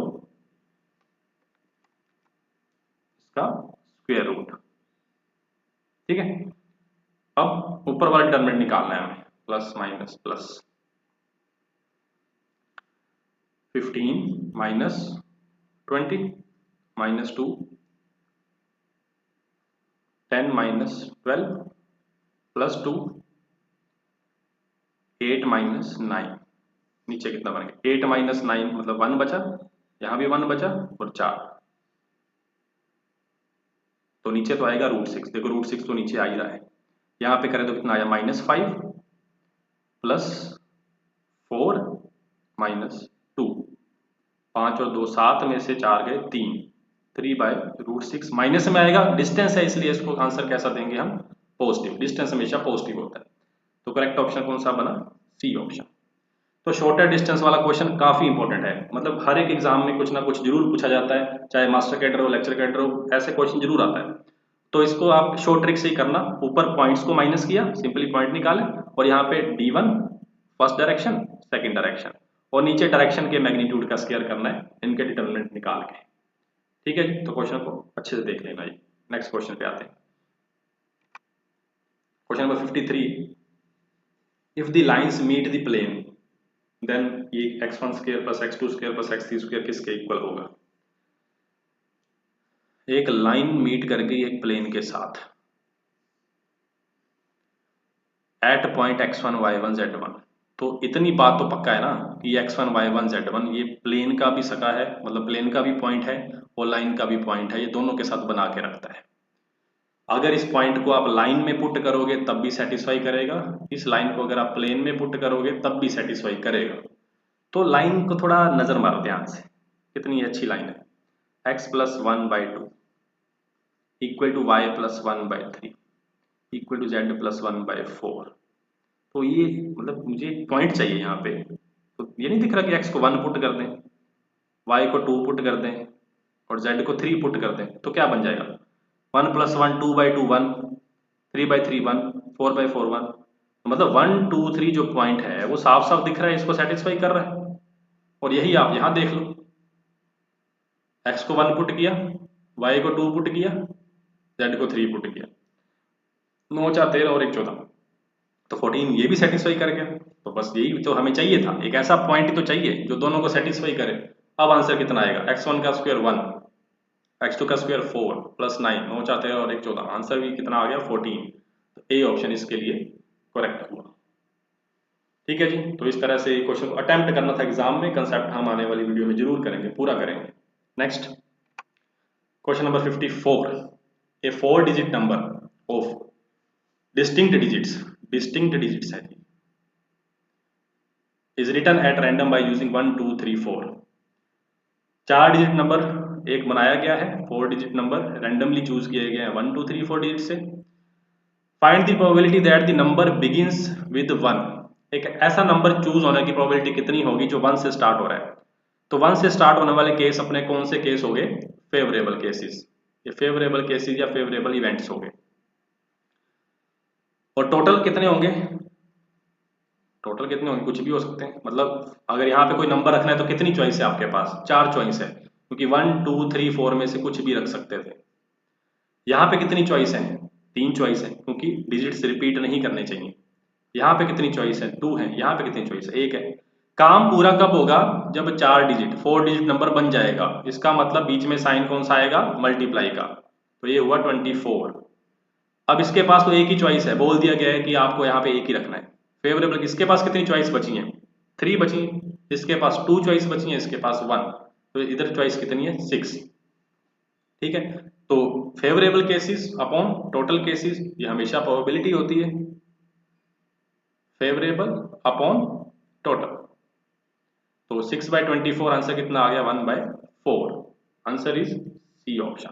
इसका स्क्वायर रूट। ठीक है, अब ऊपर वाला डिटरमिनेंट निकालना है हमें, plus minus plus 15 minus 20 minus 2 10 minus 12 plus 2 8 minus 9, नीचे कितना बन गया 8 माइनस 9 मतलब 1 बचा, यहां भी 1 बचा और 4, तो नीचे तो आएगा √6। देखो √6 तो नीचे आ ही रहा है, यहाँ पे करें तो कितना आया -5 प्लस 4 माइनस 2, 5 और 2 7 में से 4 गए 3, 3/√6 माइनस में आएगा, डिस्टेंस है इसलिए इसको आंसर कैसा देंगे हम पॉजिटिव, डिस्टेंस हमेशा पॉजिटिव होता है। तो करेक्ट ऑप्शन कौन सा बना सी ऑप्शन। तो शॉर्टर डिस्टेंस वाला क्वेश्चन काफी इंपॉर्टेंट है, मतलब हर एक एग्जाम में कुछ ना कुछ जरूर पूछा जाता है, चाहे मास्टर कैडर हो लेक्चर कैडर हो, ऐसे क्वेश्चन जरूर आता है। तो इसको आप शॉर्ट ट्रिक से ही करना, ऊपर पॉइंट्स को माइनस किया, सिंपली पॉइंट निकाले, और यहाँ पे D1 first direction second direction, और नीचे डायरेक्शन के मैग्नीट्यूड का स्क्वायर करना है इनके डिटरमिनेंट निकाल के। ठीक है जी, तो क्वेश्चन को अच्छे से देख लेना जी। नेक्स्ट क्वेश्चन पे आते हैं, question number 53, if the lines meet the plane then ये x1 square plus x2 square plus x3 square किसके इक्वल होगा? एक लाइन मीट कर गई एक प्लेन के साथ eight point x1 y1 z1। तो इतनी बात तो पक्का है ना कि x1 y1 z1 ये प्लेन का भी सका है, मतलब प्लेन का भी पॉइंट है और लाइन का भी पॉइंट है, ये दोनों के साथ बना के रखता है। अगर इस पॉइंट को आप लाइन में पुट करोगे तब भी सेटिस्फाई करेगा, इस लाइन को अगर आप प्लेन में पुट करोगे तब भी सेटिस्फाई करेगा। तो लाइन को थोड़ा नजर मारो ध्यान से, कितनी अच्छी लाइन है। x plus 1/2 equal to Y plus 1/3 equal to z plus 1/4। तो ये मतलब मुझे पॉइंट चाहिए यहाँ पे। तो ये नहीं दिख रहा कि x को 1 पुट कर दें, y को 2 पुट कर दें और z को 3 पुट कर दें, तो क्या बन जाएगा? 1 प्लस 1 2/2 1, 3/3 1, 4/4 1। मतलब 1 2 3 जो पॉइंट है वो साफ साफ दिख रहा है, इसको सेटिस्फाई कर रहा है। और यही आप यहाँ देख लो, x को 1 पुट किया, y को 2 पुट किया, z को 3 पुट किया, 9 4 13 और 1 14, तो 14 ये भी सेटिस्फाई कर गया। तो बस यही तो हमें चाहिए था, एक ऐसा पॉइंट तो चाहिए जो दोनों को सेटिस्फाई करे। अब आंसर कितना आएगा? x1 का स्क्वायर 1, x2 का स्क्वायर 4 प्लस 9, 9 4 13 और 1 14, आंसर भी कितना आ गया? 14। तो ए ऑप्शन इसके लिए करेक्ट हुआ। ठीक है जी, तो इस तरह से क्वेश्चन को अटेम्प्ट करना था एग्जाम में, कंसेप्ट हम आने वाली वीडियो में जरूर करेंगे, पूरा करेंगे। Next question number 54, a 4 digit number of distinct digits है is written at random by using 1 2 3 4। 4 digit number एक बनाया गया है, 4 डिजिट नंबर रैंडमली चूज किए गए हैं 1 2 3 4 डिजिट से। Find the probability that the number begins with 1। एक ऐसा नंबर चूज होने की प्रोबेबिलिटी कितनी होगी जो 1 से स्टार्ट हो रहा है। तो 1 से स्टार्ट होने वाले केस अपने कौन से केस हो गए? फेवरेबल केसेस, ये फेवरेबल केसेस या फेवरेबल इवेंट्स हो गए। और टोटल कितने होंगे? टोटल कितने होंगे? कुछ भी हो सकते हैं, मतलब अगर यहाँ पे कोई नंबर रखना है तो कितनी चॉइस है आपके पास? 4 चॉइस है, क्योंकि 1 2 3 4 में से कुछ भी रख सकते थे। यहाँ पे कितनी चॉइस है? 3 चॉइस है, क्योंकि डिजिट्स रिपीट नहीं करने चाहिए। यहाँ पे कितनी चॉइस है? 2 है। यहाँ पे कितनी चॉइस है? 1 है। काम पूरा कब होगा? जब 4 डिजिट 4 डिजिट नंबर बन जाएगा, इसका मतलब बीच में साइन कौन सा आएगा? मल्टीप्लाई का। तो ये हुआ 24। अब इसके पास तो एक ही चॉइस है, बोल दिया गया है कि आपको यहाँ पे एक ही रखना है। फेवरेबल इसके पास कितनी चॉइस बची है? 3 बची है। इसके पास 2 चॉइस बची है, इसके पास 1, तो इधर चॉइस कितनी है? 6। ठीक है, तो favourable cases upon total cases, ये हमेशा प्रोबेबिलिटी होती है, फेवरेबल अपॉन टोटल। तो 6/24 आंसर कितना आ गया? 1/4। Answer is C option.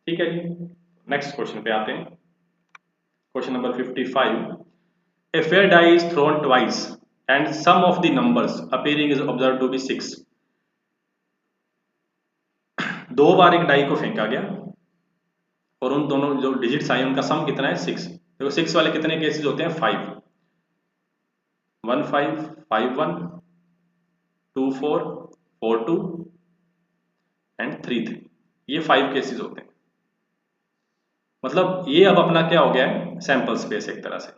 ठीक है जी, नेक्स्ट क्वेश्चन पे आते हैं। Question number 55, a fair die is thrown twice and sum of the numbers appearing is observed to be 6। 2 बार एक डाई को फेंका गया और उन दोनों जो डिजिट्स आए उनका सम कितना है? 6। देखो 6 वाले कितने केसेस होते हैं? 5, 1 5 5 1 2 4 4 2 एंड 3 3, ये 5 केसेस होते हैं। मतलब ये अब अपना क्या हो गया है? सैंपल स्पेस एक तरह से।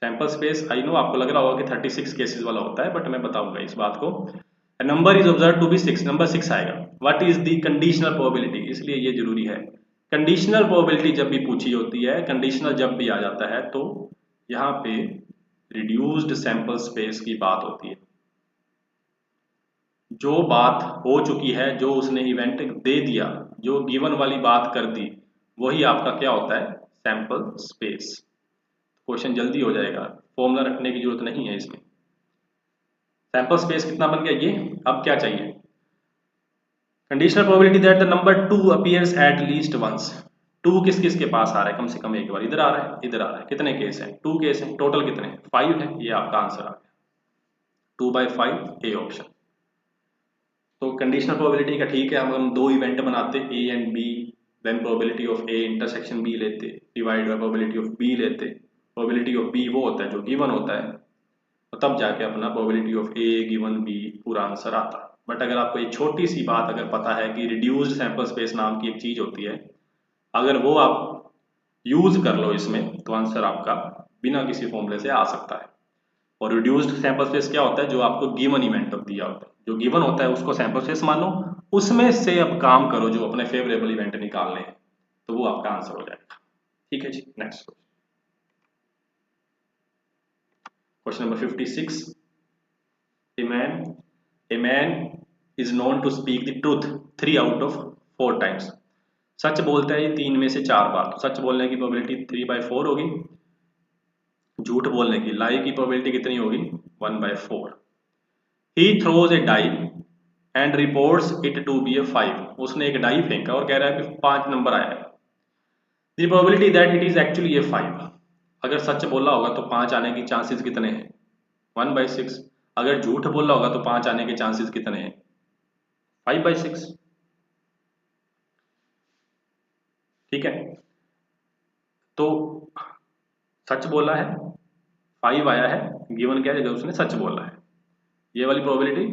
सैंपल स्पेस आई नो आपको लग रहा होगा कि 36 केसेस वाला होता है, बट मैं बताऊंगा इस बात को। Number is observe to be 6, number 6 आएगा। What is the conditional probability? इसलिए ये जरूरी है। कंडीशनल प्रोबेबिलिटी जब भी पूछी होती है, कंडीशनल जब भी आ जाता है, तो यहाँ पे रिड्यूस्ड सैंपल स्पेस की बात होती है। जो बात हो चुकी है, जो उसने इवेंट दे दिया, जो गिवन वाली बात कर दी, वही आपका क्या होता है? Sample space. क्वेश्चन जल्दी हो जाएगा, फॉर्मूला रखने की जरूरत नहीं है इसमें। सैंपल स्पेस कितना बन गया ये? अब क्या चाहिए? Conditional probability that the number 2 appears at least once. 2 किस किस के पास आ रहा है? कम से कम एक बार। इधर आ रहा है, इधर आ रहा है। कितने केस हैं? 2 केस हैं। टोटल कितने? 5 है। ये आपका आंसर आ गया 2/5, ए ऑप्शन। तो कंडीशनल प्रोबेबिलिटी का ठीक है, हम 2 इवेंट बनाते A and B, then probability of A intersection B लेते, divide by probability of B लेते। प्रोबेबिलिटी ऑफ बी वो होता है जो गिवन होता है, तो तब जाके अपना probability of A given B पूरा आंसर आता है। बट अगर आपको एक छोटी सी बात अगर पता है कि रिड्यूस्ड सैंपल स्पेस नाम की एक चीज होती है, अगर वो आप यूज कर लो इसमें, तो आंसर आपका बिना किसी फॉर्मूले से आ सकता है। और रिड्यूस्ड सैंपल स्पेस क्या होता है, जो आपको गिवन इवेंट दिया होता है, जो गिवन होता है उसको सैंपल स्पेस मानो, उसमें से अब काम करो जो अपने फेवरेबल इवेंट निकालने हैं, तो वो आपका आंसर हो जाएगा। ठीक है जी, next question number 56। A man is known to speak the truth 3 out of 4 times। सच बोलता है ये 3 में से 4 बार, तो सच बोलने की प्रोबेबिलिटी 3/4 होगी। झूठ बोलने की, लाई की प्रोबेबिलिटी कितनी होगी, 1/4। He throws a die and reports it to be a 5। उसने एक डाई फेंका और कह रहा है कि 5 नंबर आया है। The probability that it is actually a 5। अगर सच बोला होगा तो 5 आने की चांसेस कितने हैं, 1/6। अगर झूठ बोला होगा तो 5 आने के चांसेस कितने हैं, 5/6। ठीक है, तो सच बोला है, 5 आया है, गिवन क्या है कि उसने सच बोला है। ये वाली प्रोबेबिलिटी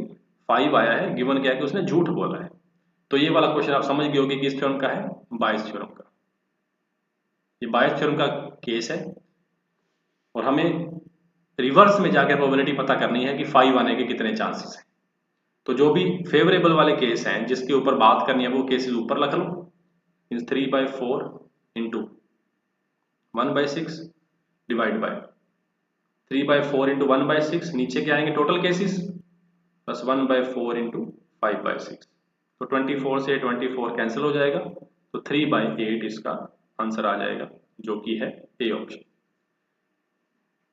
5 आया है, गिवन क्या है कि उसने झूठ बोला है। तो ये वाला क्वेश्चन आप समझ गए हो कि किस थ्योरम का है, बायस थ्योरम का। ये बायस थ्योरम का केस है और हमें रिवर्स में जाकर प्रोबेबिलिटी पता करनी है कि 5 आने के कितने चांसेस हैं। तो जो भी फेवरेबल वाले केस हैं जिसके ऊपर बात करनी है वो केसेस ऊपर रख लो, 3/4 इंटू 1/6 डिवाइड बाय 3/4 इंटू 1/6, नीचे क्या आएंगे टोटल केसेस, प्लस 1/4 इंटू 5/6। तो 24 से 24 कैंसिल हो जाएगा, तो 3/8 इसका आंसर आ जाएगा, जो कि है ए ऑप्शन।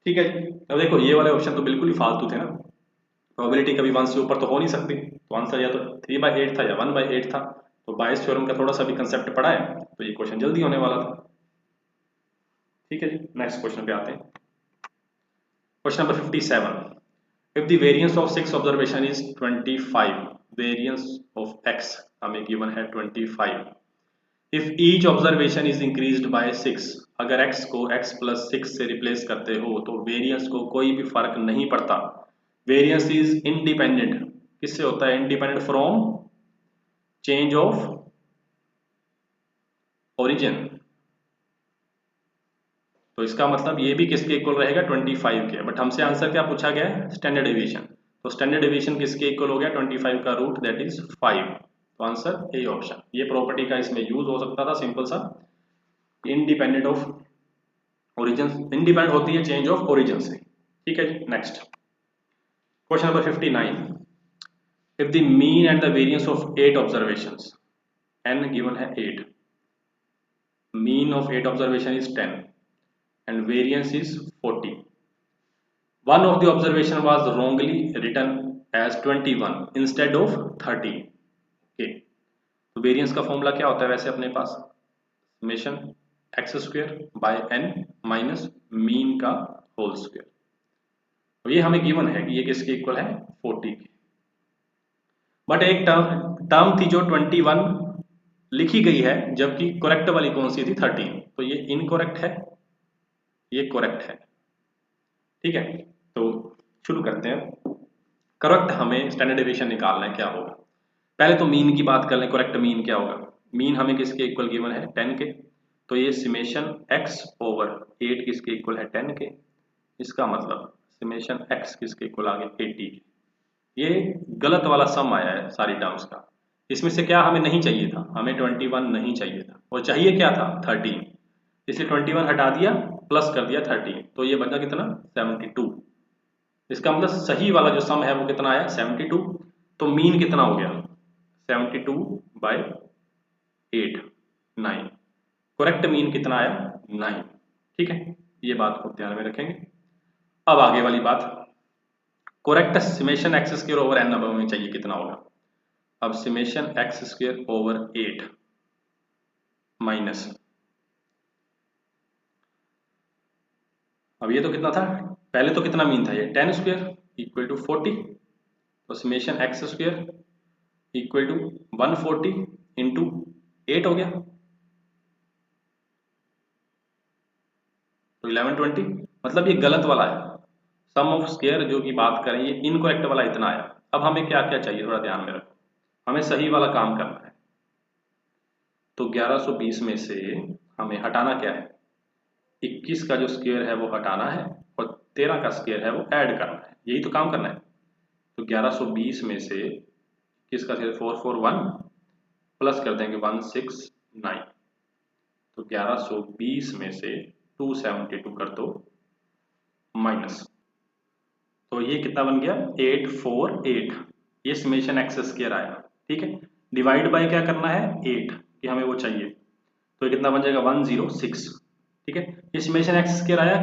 ठीक है, अब देखो ये वाले ऑप्शन तो बिल्कुल ही फालतू थे ना, प्रोबेबिलिटी कभी 1 से ऊपर तो हो नहीं सकती, तो आंसर या तो 3/8 था या 1/8 था। तो बायस थ्योरम का थोड़ा सा भी कंसेप्ट पढ़ा है तो ये क्वेश्चन जल्दी होने वाला था। ठीक है जी, नेक्स्ट क्वेश्चन पे आते हैं। Question number 57। If the variance of 6 observation is 25, variance of x हमें गिवन है 25। If each observation is increased by 6, अगर x को x + 6 से रिप्लेस करते हो तो वेरिएंस को कोई भी फर्क नहीं पड़ता। वेरिएंस इज इंडिपेंडेंट, किससे होता है, independent from change of origin. तो इसका मतलब ये भी किसके इक्वल रहेगा, 25 के। बट हमसे आंसर क्या पूछा गया है, स्टैंडर्ड डेविएशन। तो स्टैंडर्ड डेविएशन किसके इक्वल हो गया, 25 का रूट, दैट इज 5। तो आंसर ए ऑप्शन। ये प्रॉपर्टी का इसमें यूज हो सकता था, सिंपल सा, इंडिपेंडेंट ऑफ ओरिजिन, इंडिपेंडेंट होती है चेंज ऑफ ओरिजिन से। ठीक है, next question number 59। If the mean and the variance of 8 observations, n given है 8, mean of 8 observation is 10 and variance is 40. One of the observation was wrongly written as 21 instead of 30. Okay. तो variance का formula क्या होता है वैसे अपने पास, summation x² by n minus mean का होल स्क्वायर। तो ये हमें गिवन है कि ये किसके इक्वल है, 40 के। बट एक टर्म थी जो 21 लिखी गई है, जबकि करेक्ट वाली कौन सी थी, 13। तो ये इनकरेक्ट है, ये करेक्ट है। ठीक है, तो शुरू करते हैं। करेक्ट हमें स्टैंडर्ड डेविएशन निकालना है, क्या होगा। पहले तो मीन की बात कर लें, करेक्ट मीन क्या होगा। मीन हमें किसके इक्वल गिवन है, 10 के। तो ये समेशन x/8 किसके इक्वल है, 10 के। इसका मतलब समेशन x किसके इक्वल आ गया, 80 के। ये गलत वाला सम आया है सारी टर्म्स का। इसमें से क्या हमें नहीं चाहिए था, हमें 21 नहीं चाहिए था, और चाहिए क्या था, 13। इसलिए 21 हटा दिया, प्लस कर दिया 13, तो ये बचा कितना, 72। इसका मतलब सही वाला जो सम है वो कितना आया, 72। तो मीन कितना हो गया, 72/8, 9। करेक्ट मीन कितना आया, 9। ठीक है, ये बात को ध्यान में रखेंगे। अब आगे वाली बात, correct summation x² over n अब हमें चाहिए कितना होगा। अब समेशन x² ओवर 8 माइनस, अब ये तो कितना था, पहले तो कितना मीन था, ये 10² इक्वल टू 40। तो summation x² equal to 140 into 8 हो गया, तो 1120। मतलब ये गलत वाला है, सम ऑफ स्क्वायर जो की बात करें, ये इनकरेक्ट वाला इतना आया। अब हमें क्या क्या चाहिए, थोड़ा ध्यान में रखो, हमें सही वाला काम करना है। तो 1120 में से हमें हटाना क्या है, 21 का जो स्क्वायर है वो हटाना है, और 13 का स्क्वायर है वो ऐड करना है, यही तो काम करना है। तो 1120 में से किसका 441 प्लस कर देंगे 169, तो 1120 में से 272 कर दो माइनस, तो ये कितना बन गया 848, ये समेशन एक्स स्क्वायर आया। ठीक है, डिवाइड बाय क्या करना है 8 कि हमें वो चाहिए, तो ये कितना बन जाएगा 106। ठीक है, ये समेशन एक्स स्क्वायर आया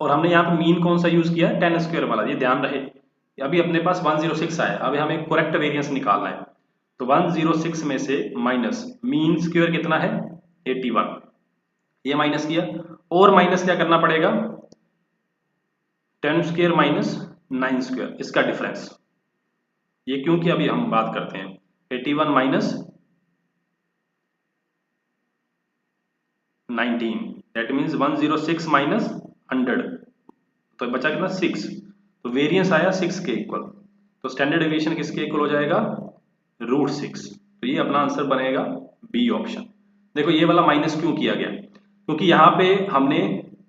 और हमने यहाँ पे मीन कौन सा यूज किया 10 स्क्वायर वाला, ये ध्यान रहे। अभी अपने पास 106 आया, अभी हमें करेक्ट वेरिएंस निकालना है, तो 106 में से माइनस मीन स्क्वायर कितना है 81, ये माइनस किया, और माइनस क्या करना पड़ेगा 10 स्क्वायर माइनस 9 स्क्वायर, इसका डिफरेंस। ये क्योंकि अभी हम बात करते हैं 81 माइनस 19, दैट मीन्स 106 माइनस 100, तो बचा कितना 6, तो वेरिएंस आया 6 के इक्वल, तो स्टैंडर्ड डेविएशन किसके इक्वल हो जाएगा √6, तो ये अपना आंसर बनेगा बी ऑप्शन। देखो ये वाला माइनस क्यों किया गया, क्योंकि यहाँ पे हमने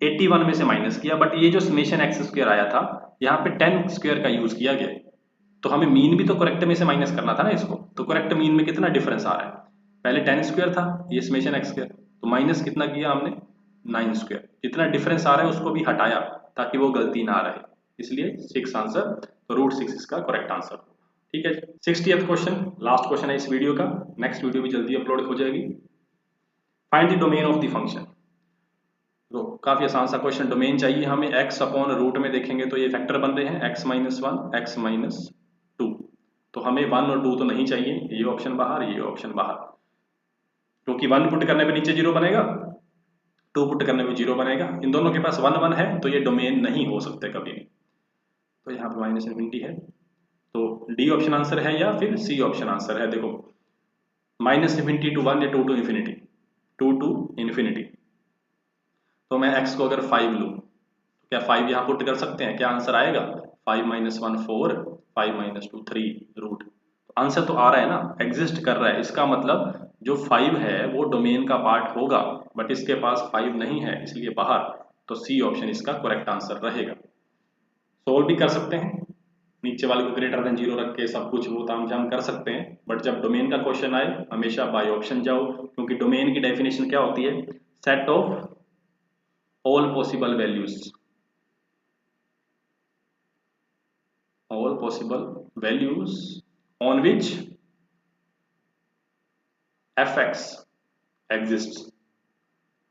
81 में से माइनस किया, बट ये जो समेशन एक्स स्क्वायर आया था यहाँ पे 10 स्क्वायर का यूज किया गया, तो हमें मीन भी तो करेक्ट में से माइनस करना था ना इसको, तो करेक्ट मीन में कितना डिफरेंस आ रहा है, पहले 10 स्क्वायर था ये समेशन एक्स स्क्वायर, तो माइनस कितना किया हमने 9 स्क्वायर, जितना डिफरेंस आ रहा है उसको भी हटाया ताकि वो गलती ना रहे, इसलिए 6 आंसर, तो √6 इसका करेक्ट आंसर। ठीक है, 60th क्वेश्चन, लास्ट क्वेश्चन है इस वीडियो का, नेक्स्ट वीडियो भी जल्दी अपलोड हो जाएगी। Find the domain of the function, तो काफी आसान सा क्वेश्चन, डोमेन चाहिए हमें, x अपॉन रूट में देखेंगे तो ये फैक्टर बन रहे हैं x-1 x-2, तो हमें 1 और 2 तो नहीं चाहिए, ये ऑप्शन बाहर ये ऑप्शन बाहर, क्योंकि 1 पुट करने पे नीचे 0 बनेगा, 2 पुट करने पे 0 बनेगा, इन दोनों के पास 1 1 है तो ये डोमेन नहीं हो सकते कभी भी, तो यहाँ पे माइनस इन्फिनिटी है, तो डी ऑप्शन आंसर है या फिर सी ऑप्शन आंसर है। देखो -इन्फिनिटी टू 1 या 2 टू इन्फिनिटी, 2 टू इन्फिनिटी, तो मैं x को अगर 5 लूँ तो क्या 5 यहाँ पुट कर सकते हैं, क्या आंसर आएगा 5 - 1 4, 5 - 2 3 रूट, तो आंसर तो आ रहा है ना, एग्जिस्ट कर रहा है, इसका मतलब जो 5 है वो डोमेन का पार्ट होगा, बट इसके पास 5 नहीं है इसलिए बाहर, तो सी ऑप्शन इसका करेक्ट आंसर रहेगा। सोल्व भी कर सकते हैं, नीचे वाले को ग्रेटर देन 0 रख के सब कुछ वो तामझाम कर सकते हैं, बट जब डोमेन का क्वेश्चन आए हमेशा बाय ऑप्शन जाओ, क्योंकि डोमेन की डेफिनेशन क्या होती है, set of all possible values on which fx exists,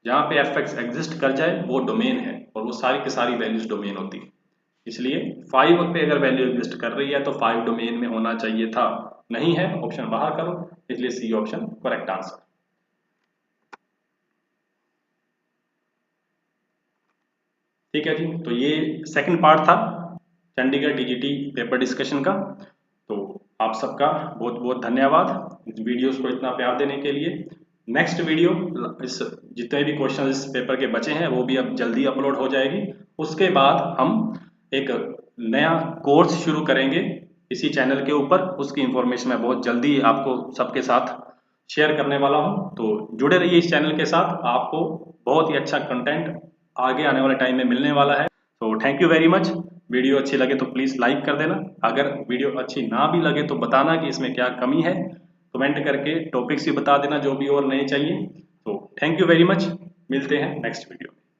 जहां पे fx एग्जिस्ट कर जाए वो डोमेन है, और वो सारी की सारी वैल्यूज डोमेन होती है, इसलिए 5 पे अगर वैल्यू एग्जिस्ट कर रही है तो 5 डोमेन में होना चाहिए था, नहीं है ऑप्शन बाहर करो, इसलिए सी ऑप्शन करेक्ट आंसर। ठीक है जी, तो ये सेकंड पार्ट था चंडीगढ़ टीजीटी पेपर डिस्कशन का, तो आप सबका बहुत बहुत धन्यवाद इस वीडियोस को इतना प्यार देने के लिए। नेक्स्ट वीडियो, इस जितने भी क्वेश्चन इस पेपर के बचे हैं वो भी अब जल्दी अपलोड हो जाएगी, उसके बाद हम एक नया कोर्स शुरू करेंगे इसी चैनल के ऊपर, उसकी इंफॉर्मेशन मैं बहुत जल्दी आपको सबके साथ शेयर करने वाला हूं, तो जुड़े रहिए इस चैनल के साथ, आपको बहुत ही अच्छा कंटेंट आगे आने वाले टाइम में मिलने वाला है। तो thank you very much, video अच्छी लगे तो प्लीज़ लाइक कर देना, अगर वीडियो अच्छी ना भी लगे तो बताना कि इसमें क्या कमी है, कमेंट करके टॉपिक्स भी बता देना जो भी और नए चाहिए। तो थैंक यू वेरी मच, मिलते हैं नेक्स्ट वीडियो।